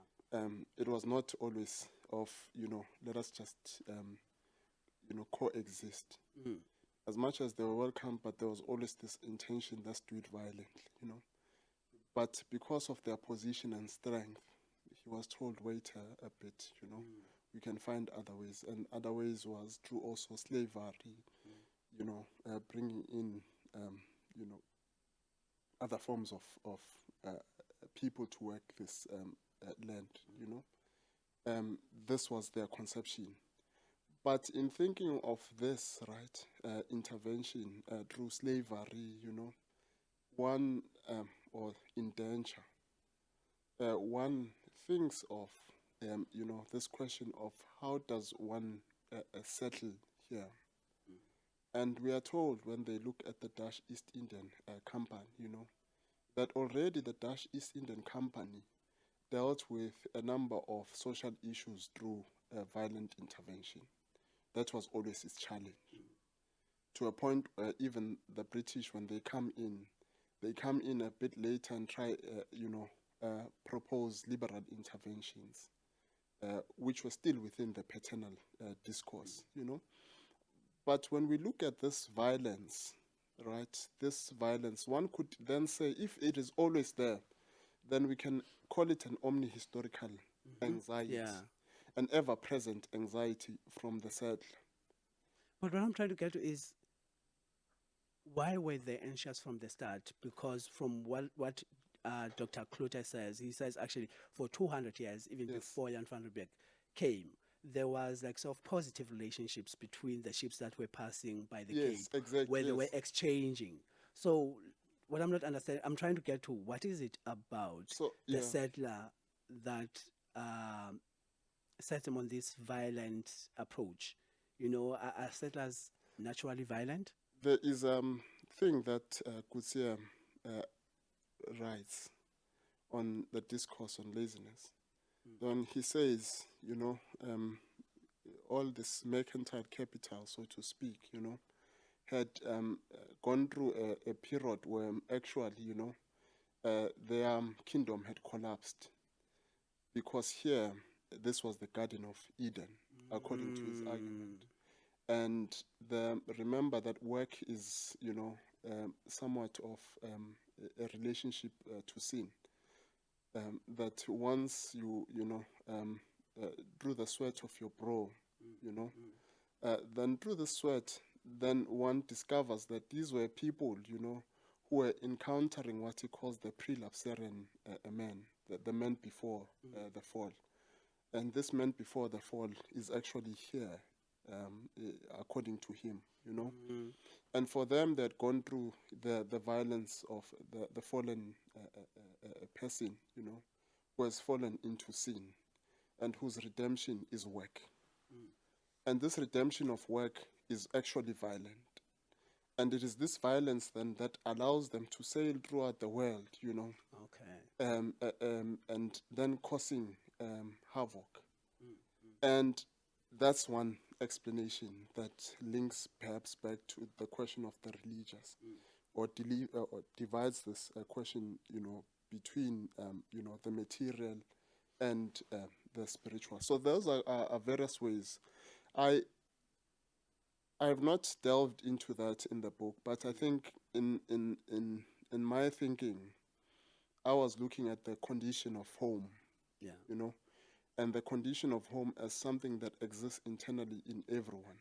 S3: It was not always of, let us just, coexist. As much as they were welcome, but there was always this intention, let's do it violently, But because of their position and strength, he was told, wait a bit, we can find other ways. And other ways was through also slavery, bringing in, other forms of people to work this land, This was their conception. But in thinking of this, right, intervention through slavery, one, or indenture, one thinks of, this question of how does one settle here? And we are told when they look at the Dutch East Indian Company, that already the Dutch East Indian Company dealt with a number of social issues through violent intervention. That was always its challenge. To a point where even the British, when they come in a bit later and try, propose liberal interventions, which were still within the paternal discourse, But when we look at this violence, right, one could then say, if it is always there, then we can call it an omni-historical anxiety, an ever-present anxiety from the settler.
S2: But what I'm trying to get to is, why were they anxious from the start? Because from what Dr. Kluter says. He says actually for 200 years, even
S3: Yes.
S2: before Jan van Riebeeck came, there was like sort of positive relationships between the ships that were passing by the
S3: Yes,
S2: Cape,
S3: exactly.
S2: where they were
S3: Yes.
S2: exchanging. So what I'm not understanding, I'm trying to get to what is it about
S3: So
S2: the
S3: yeah,
S2: settler that set him on this violent approach. You know, are settlers naturally violent?
S3: there is thing that Kutsia uh, writes on the discourse on laziness. When he says, you know, all this mercantile capital, so to speak, you know, had gone through a period where actually, you know, their kingdom had collapsed, because here, this was the Garden of Eden, according to his argument. And remember that work is, you know, somewhat of a relationship to sin. That once you know, through the sweat of your brow, you know, then through the sweat, then one discovers that these were people, you know, who were encountering what he calls the prelapsarian man, the man before the fall. And this man before the fall is actually here, according to him, you know. And for them, they had gone through the violence of the fallen person, you know, who has fallen into sin and whose redemption is work. And this redemption of work is actually violent. And it is this violence then that allows them to sail throughout the world, you know, and then causing havoc. And that's one explanation that links perhaps back to the question of the religious, or divides this question, you know, between you know, the material and the spiritual. So those are various ways. I have not delved into that in the book, but I think in my thinking, I was looking at the condition of home, you know, and the condition of home as something that exists internally in everyone,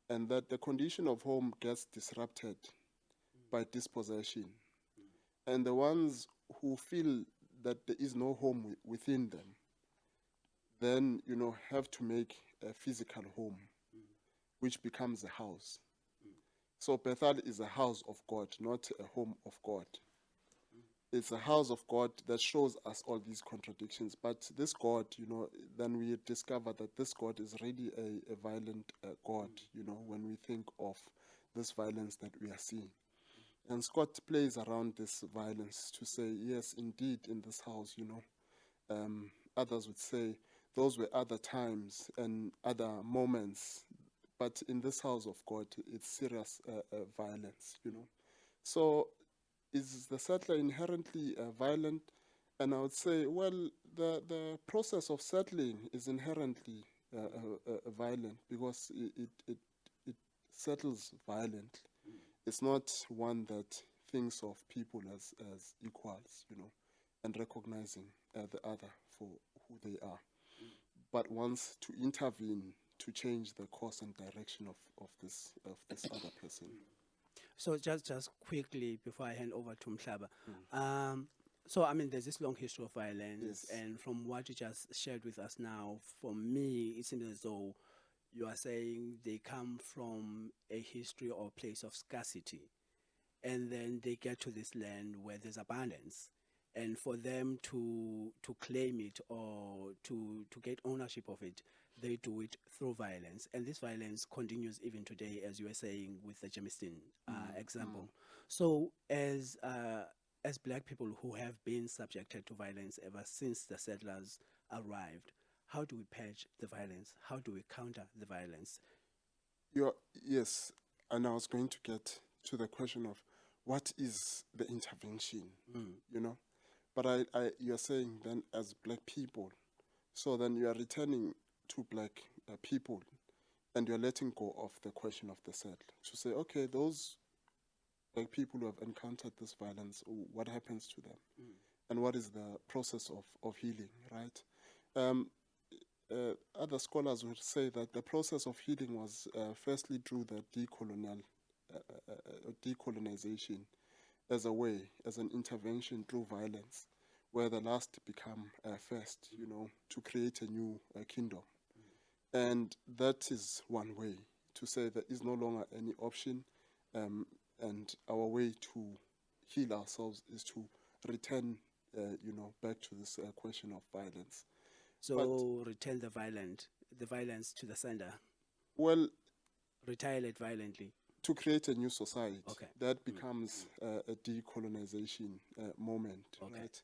S3: and that the condition of home gets disrupted by dispossession, and the ones who feel that there is no home within them, then, you know, have to make a physical home, which becomes a house. So Bethel is a house of God, not a home of God. It's a house of God that shows us all these contradictions. But this God, you know, then we discover that this God is really a violent God, you know, when we think of this violence that we are seeing. And Scott plays around this violence to say, yes, indeed, in this house, you know, others would say those were other times and other moments. But in this house of God, it's serious violence, you know. So is the settler inherently violent? And I would say, well, the process of settling is inherently violent, because it settles violently. It's not one that thinks of people as equals, you know, and recognizing the other for who they are, but wants to intervene to change the course and direction of this other person.
S2: So just quickly before I hand over to uMhlaba, so I mean, there's this long history of violence,
S3: Yes.
S2: and from what you just shared with us now, for me, it seems as though you are saying they come from a history or place of scarcity, and then they get to this land where there's abundance, and for them to claim it or to get ownership of it, they do it through violence, and this violence continues even today, as you were saying with the Jamestown example. So as black people who have been subjected to violence ever since the settlers arrived, how do we purge the violence? How do we counter the violence?
S3: Yes, and I was going to get to the question of what is the intervention, you know? But you're saying then as black people, so then you are returning to black people, and you're letting go of the question of the settler to say, okay, those black people who have encountered this violence, what happens to them? And what is the process of healing, right? Other scholars would say that the process of healing was firstly through the decolonization as a way, as an intervention through violence, where the last become first, to create a new kingdom. And that is one way to say there is no longer any option, and our way to heal ourselves is to return, back to this question of violence.
S2: So return the violence to the sender,
S3: Well,
S2: retaliate violently.
S3: to create a new society,
S2: Okay.
S3: that becomes a decolonization moment,
S2: Okay.
S3: right?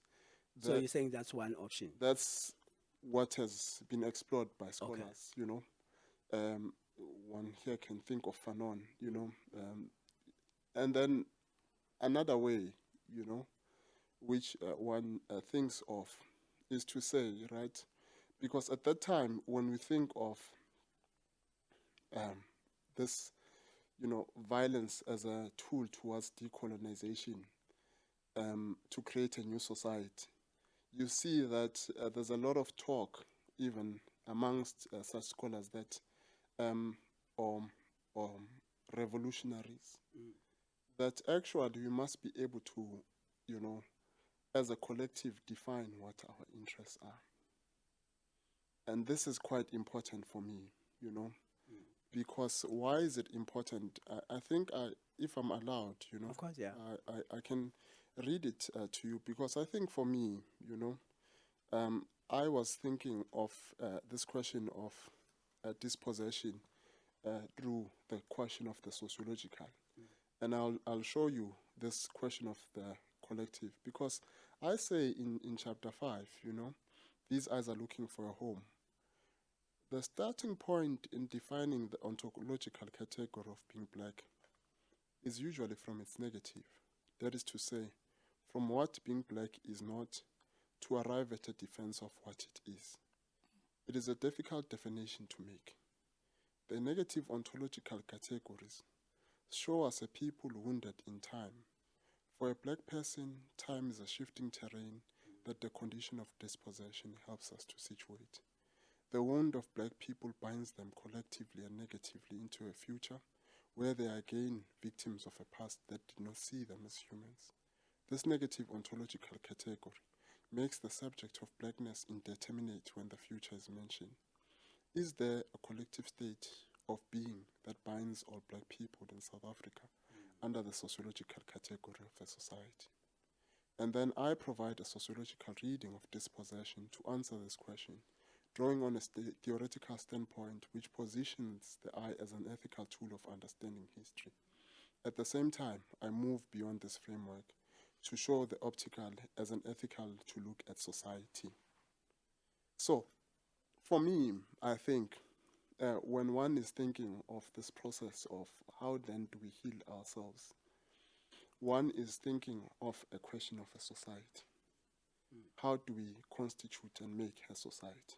S2: So
S3: That-
S2: you're saying that's one option.
S3: That's what has been explored by scholars, one here can think of Fanon, and then another way, which one thinks of is to say, right, because at that time when we think of this, violence as a tool towards decolonization, to create a new society, you see that there's a lot of talk, even amongst such scholars, that or revolutionaries, that actually we must be able to, as a collective, define what our interests are. And this is quite important for me, because why is it important? I think if I'm allowed,
S2: Of course, yeah.
S3: I can read it to you, because I think for me, I was thinking of this question of dispossession through the question of the sociological. And I'll show you this question of the collective, because I say in chapter 5, these eyes are looking for a home. The starting point in defining the ontological category of being black is usually from its negative. That is to say, from what being black is not, to arrive at a defense of what it is. It is a difficult definition to make. The negative ontological categories show us a people wounded in time. For a black person, time is a shifting terrain that the condition of dispossession helps us to situate. The wound of black people binds them collectively and negatively into a future where they are again victims of a past that did not see them as humans. This negative ontological category makes the subject of blackness indeterminate when the future is mentioned. Is there a collective state of being that binds all black people in South Africa under the sociological category of a society? And then I provide a sociological reading of dispossession to answer this question, drawing on a theoretical standpoint which positions the eye as an ethical tool of understanding history. At the same time, I move beyond this framework to show the optical as an ethical to look at society. So, for me, I think when one is thinking of this process of how then do we heal ourselves, one is thinking of a question of a society. How do we constitute and make a society?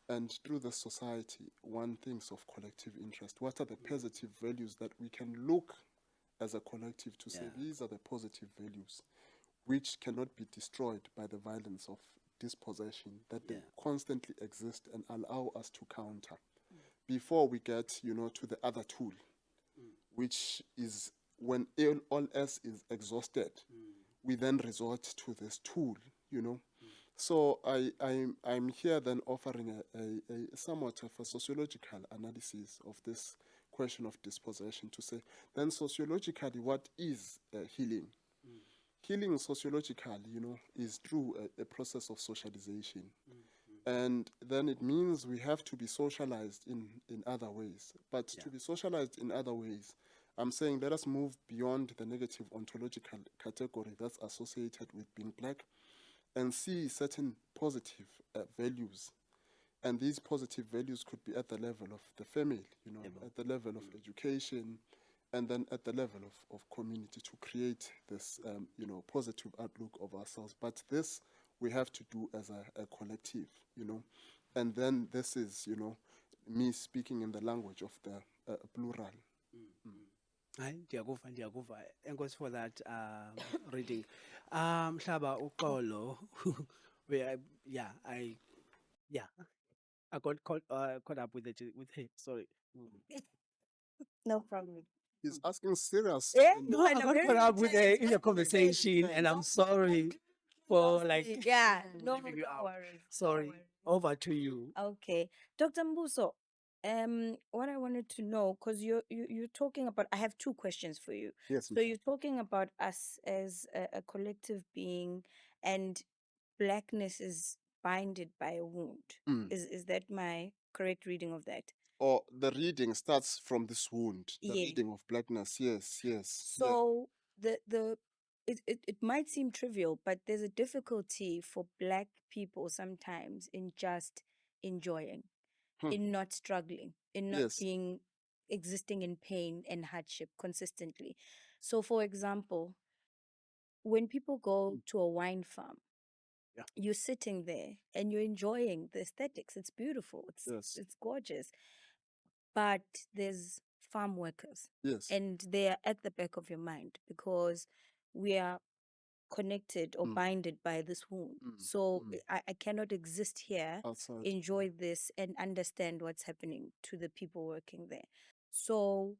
S3: And through the society, one thinks of collective interest. What are the positive values that we can look as a collective to say these are the positive values which cannot be destroyed by the violence of dispossession, that they constantly exist and allow us to counter before we get, to the other tool, which is when all else is exhausted, we then resort to this tool, So I'm here then offering a somewhat of a sociological analysis of this question of dispossession to say, then sociologically, what is healing? Healing sociologically, is through a process of socialization. And then it means we have to be socialized in other ways. But to be socialized in other ways, I'm saying let us move beyond the negative ontological category that's associated with being black and see certain positive values. And these positive values could be at the level of the family, at the level of education, and then at the level of community to create this, positive outlook of ourselves. But this we have to do as a collective, And then this is, me speaking in the language of the plural.
S2: Hayi, ndiyakuva. Enkosi for that reading. Mhlaba uxolo. I got caught up with it. Sorry.
S1: No problem.
S3: He's asking serious.
S1: Yeah,
S3: and-
S2: No, I
S1: and I'm
S2: got
S1: very
S2: caught up with
S1: intelligent.
S2: in the conversation, and I'm sorry for like
S1: Yeah, no,
S2: leaving you
S1: no
S2: out.
S1: worries. No
S2: Sorry.
S1: worries.
S2: Over to you.
S1: Okay, Dr. Mbuso, what I wanted to know, because you're talking about, I have two questions for you.
S3: Yes,
S1: So you're talking about us as a collective being, and blackness is binded by a wound.
S3: Mm.
S1: Is that my correct reading of that?
S3: Or the reading starts from this wound. The
S1: Yeah.
S3: reading of blackness. Yes, yes.
S1: So it might seem trivial, but there's a difficulty for black people sometimes in just enjoying,
S3: Hmm.
S1: in not struggling, in not
S3: Yes.
S1: being existing in pain and hardship consistently. So for example, when people go to a wine farm,
S2: Yeah.
S1: you're sitting there and you're enjoying the aesthetics. It's beautiful.
S3: Yes.
S1: It's gorgeous. But there's farm workers,
S3: Yes.
S1: and they are at the back of your mind because we are connected or
S3: Mm.
S1: binded by this wound.
S3: Mm.
S1: So
S3: Mm.
S1: I cannot exist here,
S3: Outside.
S1: enjoy this, and understand what's happening to the people working there. So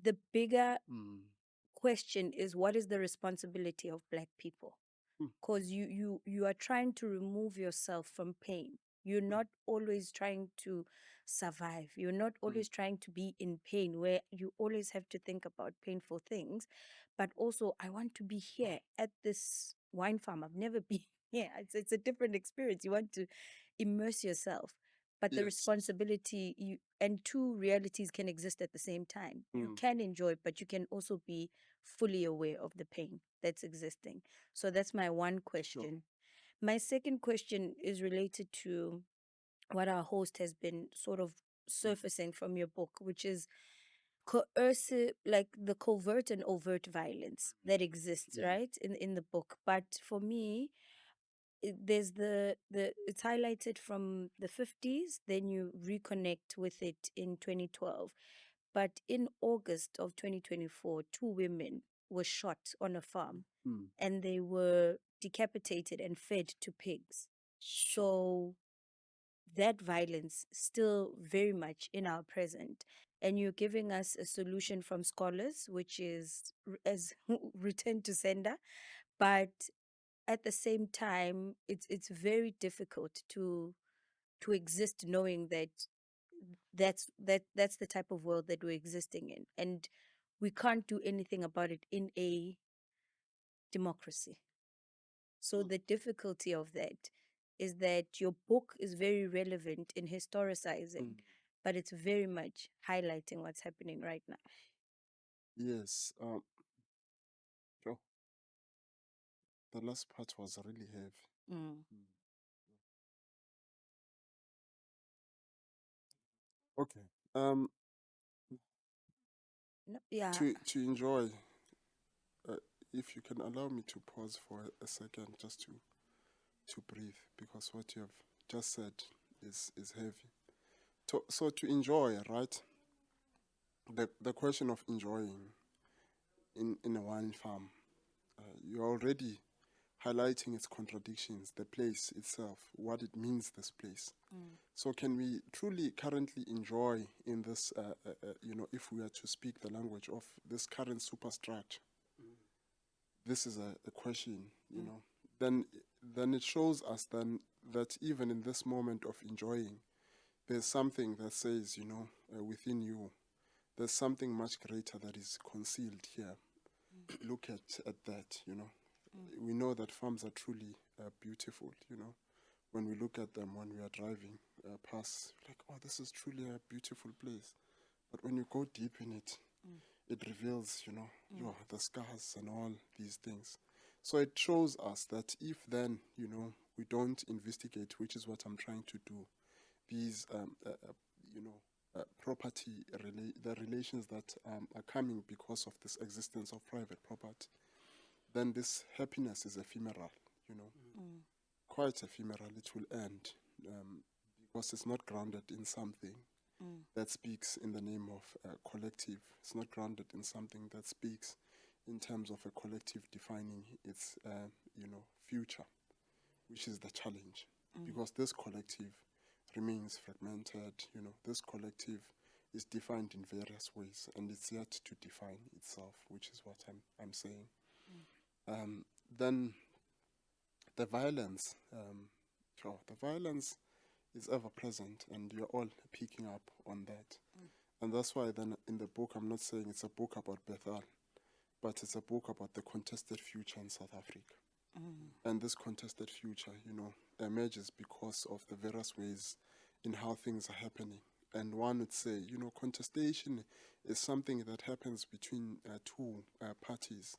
S1: the bigger
S3: Mm.
S1: question is, what is the responsibility of black people?
S3: Hmm.
S1: Because you are trying to remove yourself from pain. You're not always trying to survive. You're not always trying to be in pain where you always have to think about painful things. But also, I want to be here at this wine farm. I've never been here. It's a different experience. You want to immerse yourself. But the
S3: Yes.
S1: responsibility, and two realities can exist at the same time. You can enjoy, but you can also be fully aware of the pain that's existing. So that's my one question. My second question is related to what our host has been sort of surfacing from your book, which is coercive, like the covert and overt violence that exists, right, in the book. But for me, there's the it's highlighted from the 50s, then you reconnect with it in 2012. But in August of 2024, two women were shot on a farm
S3: Mm.
S1: and they were decapitated and fed to pigs. So that violence still very much in our present. And you're giving us a solution from scholars, which is as return to sender. But at the same time, it's very difficult to exist knowing that that's the type of world that we're existing in, and we can't do anything about it in a democracy. So the difficulty of that is that your book is very relevant in historicizing, but it's very much highlighting what's happening right now.
S3: Yes. Joe, the last part was really heavy.
S1: Mm.
S3: Okay. Um,
S1: No, yeah.
S3: to enjoy, if you can allow me to pause for a second just to breathe, because what you have just said is heavy. So to enjoy, right? The question of enjoying in a wine farm, you're already highlighting its contradictions, the place itself, what it means, this place. So can we truly currently enjoy in this, if we are to speak the language of this current superstructure? This is a question, then it shows us then that even in this moment of enjoying, there's something that says, within you, there's something much greater that is concealed here. Look at that, We know that farms are truly beautiful, When we look at them, when we are driving past, like, oh, this is truly a beautiful place. But when you go deep in it, it reveals, the scars and all these things. So it shows us that if then, we don't investigate, which is what I'm trying to do, these, property, the relations that are coming because of this existence of private property, then this happiness is ephemeral, quite ephemeral. It will end because it's not grounded in something that speaks in the name of a collective. It's not grounded in something that speaks in terms of a collective defining its, future, which is the challenge. Because this collective remains fragmented, this collective is defined in various ways, and it's yet to define itself, which is what I'm saying. Then the violence, the violence is ever present, and you're all picking up on that. And that's why then in the book, I'm not saying it's a book about Bethel, but it's a book about the contested future in South Africa. And this contested future, emerges because of the various ways in how things are happening. And one would say, contestation is something that happens between two parties.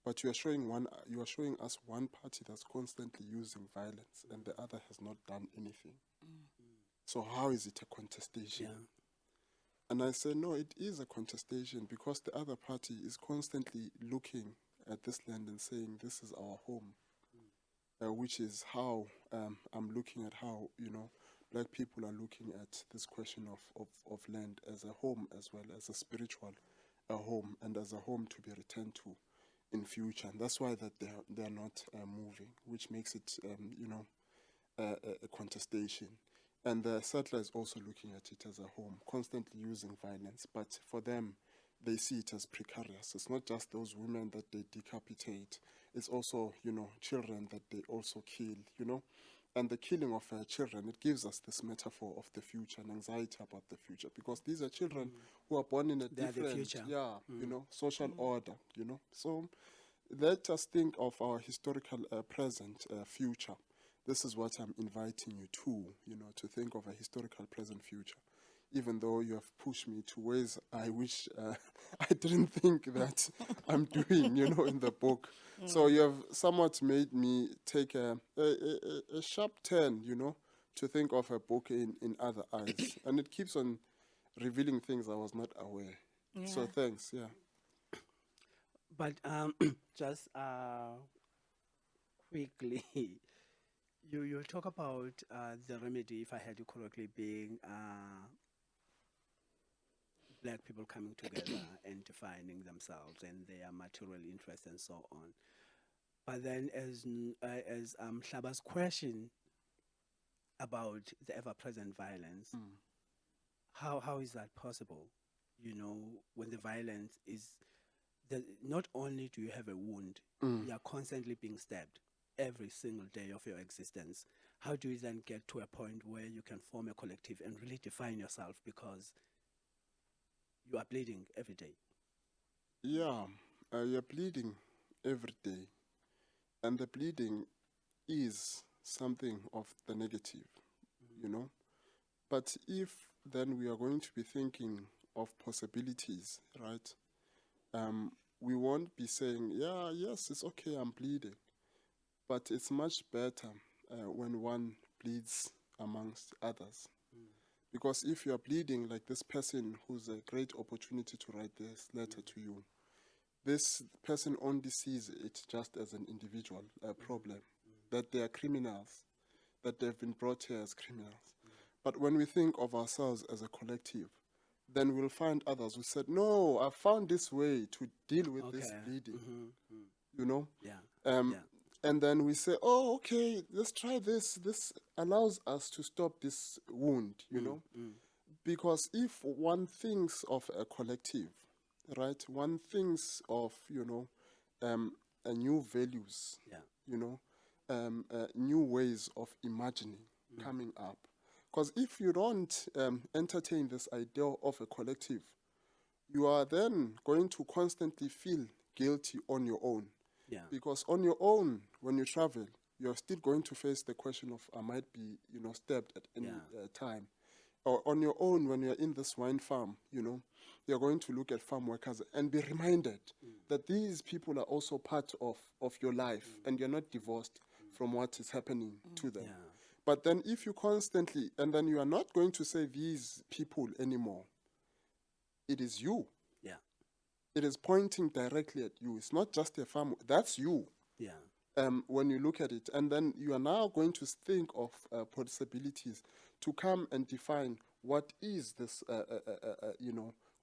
S3: But you are showing us one party that's constantly using violence, and the other has not done anything. So how is it a contestation?
S2: Yeah.
S3: And I say, no, it is a contestation because the other party is constantly looking at this land and saying, this is our home, which is how I'm looking at how, black people are looking at this question of land as a home, as well as a spiritual home, and as a home to be returned to in future. And that's why that they're not moving, which makes it, a contestation. And the settler is also looking at it as a home, constantly using violence. But for them, they see it as precarious. It's not just those women that they decapitate. It's also, children that they also kill, And the killing of children, it gives us this metaphor of the future and anxiety about the future. Because these are children who are born in a different, social order, So let us think of our historical present future. This is what I'm inviting you to think of a historical present future, even though you have pushed me to ways I wish I didn't think that I'm doing, in the book. So you have somewhat made me take a sharp turn, to think of a book in other eyes. And it keeps on revealing things I was not aware.
S1: Yeah.
S3: So thanks, yeah.
S2: But just quickly, you talk about the remedy, if I heard you correctly, being black people coming together and defining themselves and their material interests and so on. But then, as Mhlaba's question about the ever-present violence, how is that possible? When the violence is not only do you have a wound, you are constantly being stabbed every single day of your existence. How do you then get to a point where you can form a collective and really define yourself because you are bleeding every day?
S3: Yeah, you're bleeding every day. And the bleeding is something of the negative, But if then we are going to be thinking of possibilities, right? We won't be saying, yes, it's okay, I'm bleeding. But it's much better when one bleeds amongst others. Because if you are bleeding like this person who's a great opportunity to write this letter to you, this person only sees it just as an individual problem, that they are criminals, that they've been brought here as criminals. But when we think of ourselves as a collective, then we'll find others who said, no, I found this way to deal with this bleeding,
S2: Yeah.
S3: And then we say, oh, okay, let's try this. This allows us to stop this wound, Because if one thinks of a collective, right, one thinks of, a new values, new ways of imagining coming up. Because if you don't entertain this idea of a collective, you are then going to constantly feel guilty on your own.
S2: Yeah.
S3: Because on your own, when you travel, you're still going to face the question of, I might be, stabbed at any time. Or on your own, when you're in this wine farm, you're going to look at farm workers and be reminded that these people are also part of your life and you're not divorced from what is happening to them.
S2: Yeah.
S3: But then if you constantly, and then you are not going to say these people anymore, it is you.
S2: Yeah.
S3: It is pointing directly at you. It's not just a farm. That's you.
S2: Yeah.
S3: When you look at it. And then you are now going to think of possibilities to come and define what is this,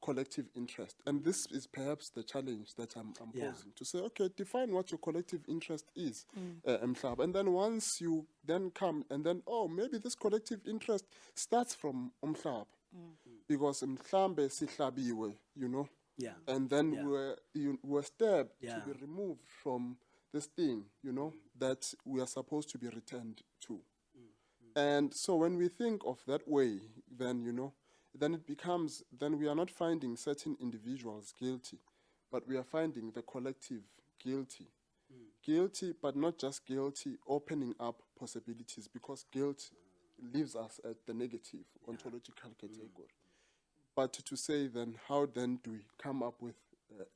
S3: collective interest. And this is perhaps the challenge that I'm posing. To say, okay, define what your collective interest is, Mhlaba. And then once you then come and then, maybe this collective interest starts from uMhlaba. because mhlambe sihlabiwe, you know,
S2: Yeah.
S3: and then
S2: Yeah.
S3: we were stabbed to
S2: Yeah.
S3: be removed from this thing, you know, that we are supposed to be returned to. And so when we think of that way, then, you know, then it becomes, then we are not finding certain individuals guilty, but we are finding the collective guilty. Guilty, but not just guilty, opening up possibilities, because guilt leaves us at the negative ontological category. But to say then, how then do we come up with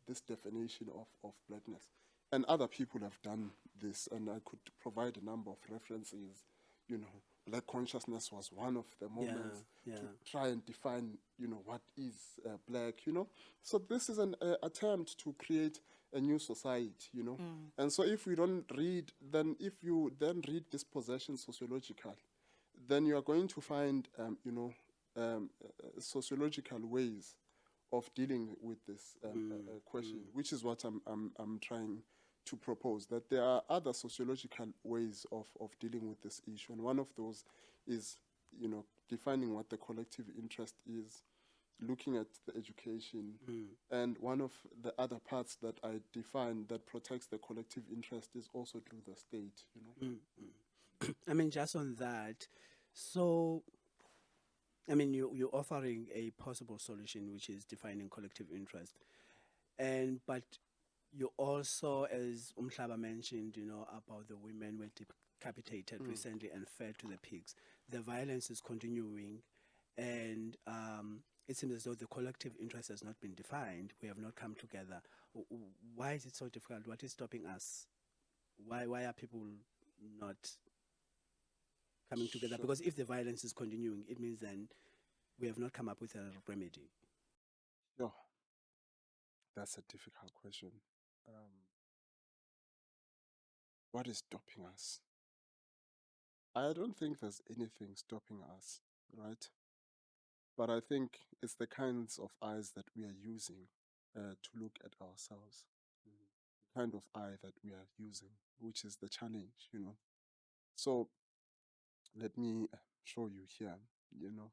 S3: this definition of blackness? And other people have done this, and I could provide a number of references. You know, black consciousness was one of the moments to try and define, you know, what is black, you know. So this is an attempt to create a new society, you know. And so if we don't read, then if you then read dispossession sociological, then you are going to find, you know, sociological ways of dealing with this question, which is what I'm trying to propose, that there are other sociological ways of dealing with this issue. And one of those is, you know, defining what the collective interest is, looking at the education. And one of the other parts that I define that protects the collective interest is also through the state, you know.
S2: I mean, just on that, so, I mean, you're offering a possible solution, which is defining collective interest. But you also, as uMhlaba mentioned, you know, about the women were decapitated recently and fed to the pigs. The violence is continuing, and it seems as though the collective interest has not been defined. We have not come together. Why is it so difficult? What is stopping us? Why are people not coming together? Because if the violence is continuing, it means then we have not come up with a remedy.
S3: Yeah, that's a difficult question. What is stopping us? I don't think there's anything stopping us, right? But I think it's the kinds of eyes that we are using to look at ourselves, the kind of eye that we are using, which is the challenge, you know. So let me show you here, you know.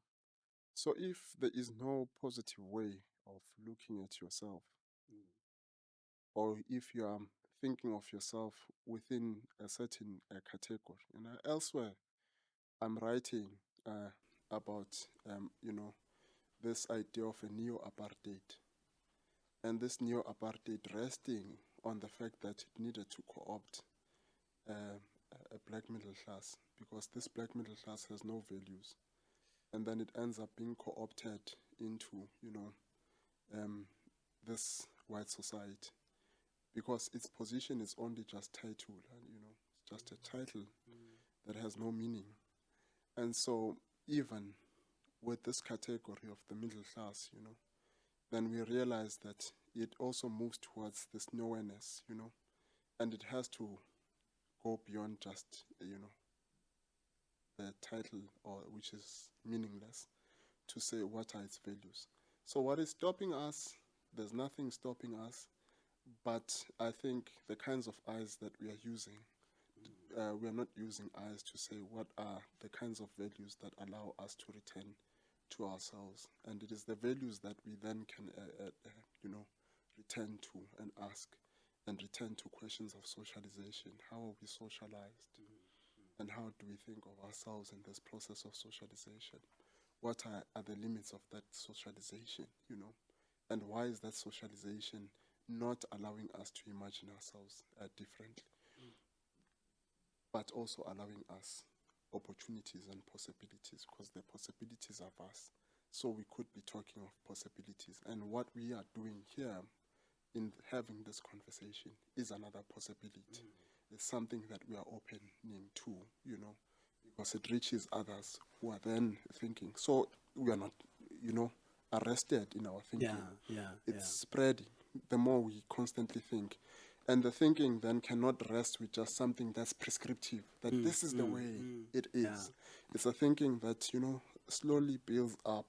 S3: So if there is no positive way of looking at yourself, or if you are thinking of yourself within a certain category, and elsewhere I'm writing about, you know, this idea of a neo-apartheid, and this neo-apartheid resting on the fact that it needed to co-opt a black middle class, because this black middle class has no values, and then it ends up being co-opted into, you know, this white society, because its position is only just title, and, you know, it's just a title that has no meaning. And so even with this category of the middle class, you know, then we realize that it also moves towards this nowhereness, you know, and it has to go beyond just, you know, the title, or which is meaningless, to say what are its values. So what is stopping us? There's nothing stopping us, but I think the kinds of eyes that we are using, we are not using eyes to say what are the kinds of values that allow us to return to ourselves. And it is the values that we then can, you know, return to and ask, and return to questions of socialization. How are we socialized? And how do we think of ourselves in this process of socialization? What are the limits of that socialization, you know? And why is that socialization not allowing us to imagine ourselves differently, but also allowing us opportunities and possibilities, because the possibilities are vast. So we could be talking of possibilities. And what we are doing here in having this conversation is another possibility. It's something that we are opening to, you know, because it reaches others who are then thinking. So we are not, you know, arrested in our thinking. It's spreading the more we constantly think. And the thinking then cannot rest with just something that's prescriptive, that this is the way it is. It's a thinking that, you know, slowly builds up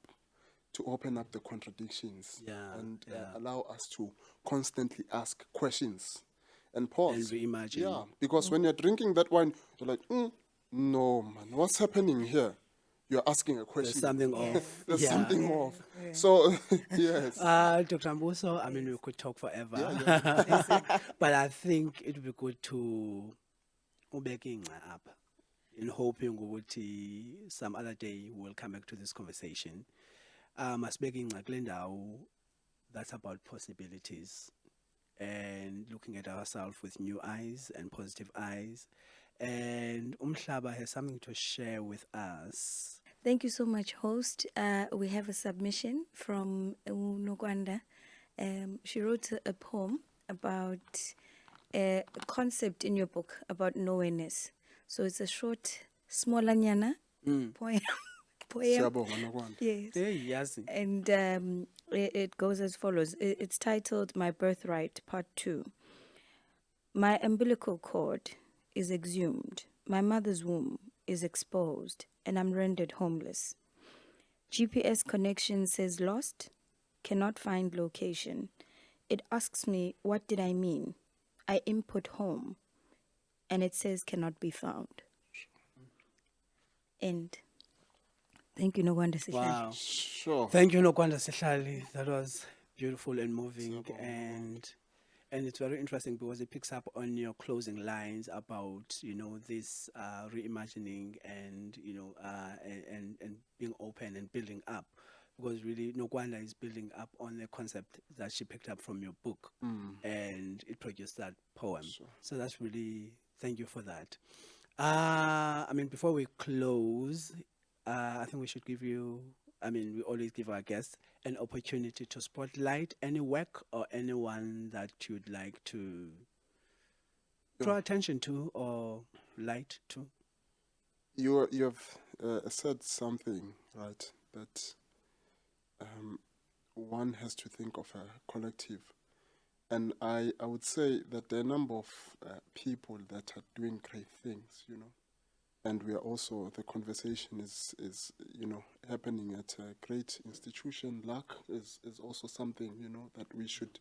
S3: to open up the contradictions and allow us to constantly ask questions and pause.
S2: And reimagine.
S3: Yeah, because when you're drinking that wine, you're like, no, man, what's happening here? you're asking a
S2: There's
S3: question.
S2: something
S1: Yeah.
S2: off.
S3: There's
S2: Yeah.
S3: something
S1: Yeah,
S3: off.
S1: yeah.
S3: So yes.
S2: Dr. Mbuso, I mean, we
S1: Yes.
S2: could talk forever.
S3: Yeah.
S2: But I think it would be good to ubeke ingca up in hoping ukuthi some other day we'll come back to this conversation. Masibeke ingca kule ndawo that's about possibilities and looking at ourselves with new eyes and positive eyes. And uMhlaba has something to share with us.
S1: Thank you so much, host. We have a submission from Unokwanda. She wrote a poem about a concept in your book about nowhereness. So it's a short, smallanyana poem.
S3: Siyabonga Nokwanda.
S1: Yes.
S2: Hey, yazi.
S1: And it goes as follows. It's titled My Birthright, Part 2. My umbilical cord is exhumed. My mother's womb is exposed, and I'm rendered homeless. GPS connection says lost, cannot find location. It asks me, what did I mean? I input home, and it says cannot be found. End. Thank you, Nokwanda Sihlali.
S2: Wow.
S3: Sure.
S2: Thank you, Nokwanda Sihlali. That was beautiful and moving, and it's very interesting because it picks up on your closing lines about this reimagining and and being open and building up, because really Nokwanda is building up on the concept that she picked up from your book, and it produced that poem.
S3: Sure.
S2: So that's really, thank you for that. I mean, before we close, I think we should give you, I mean, we always give our guests an opportunity to spotlight any work or anyone that you'd like to draw attention to or light to.
S3: You have said something, right, that one has to think of a collective. And I would say that there are a number of people that are doing great things, and we are also, the conversation is happening at a great institution. Luck is also something, that we should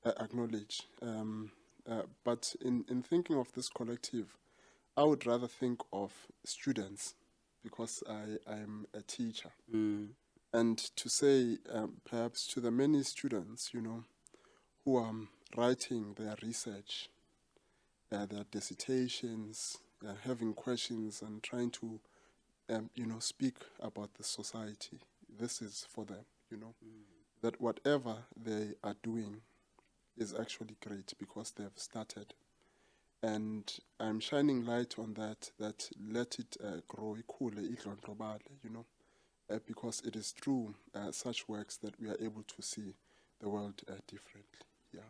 S3: acknowledge. But in thinking of this collective, I would rather think of students, because I'm a teacher. And to say, perhaps to the many students, who are writing their research, their dissertations, having questions and trying to, speak about the society. This is for them, that whatever they are doing is actually great because they've started. And I'm shining light on that let it grow, because it is through such works that we are able to see the world differently. Yeah.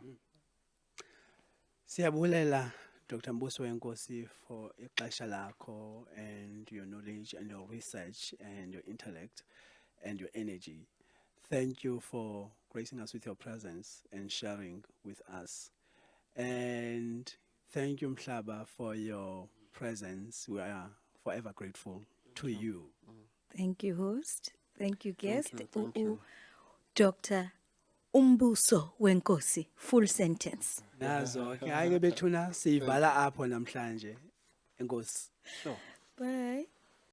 S2: Siyabulela Dr. Mbuso weNkosi for ixesha lakho and your knowledge and your research and your intellect and your energy. Thank you for gracing us with your presence and sharing with us. And thank you, uMhlaba, for your presence. We are forever grateful to you.
S1: Thank you, host. Thank you, guest.
S3: Thank you.
S1: Dr. uMbuso weNkosi. Full sentence.
S2: Nazo ke hayi ke bethuna siyivala apho namhlanje. Enkosi.
S3: Sure.
S1: Bye.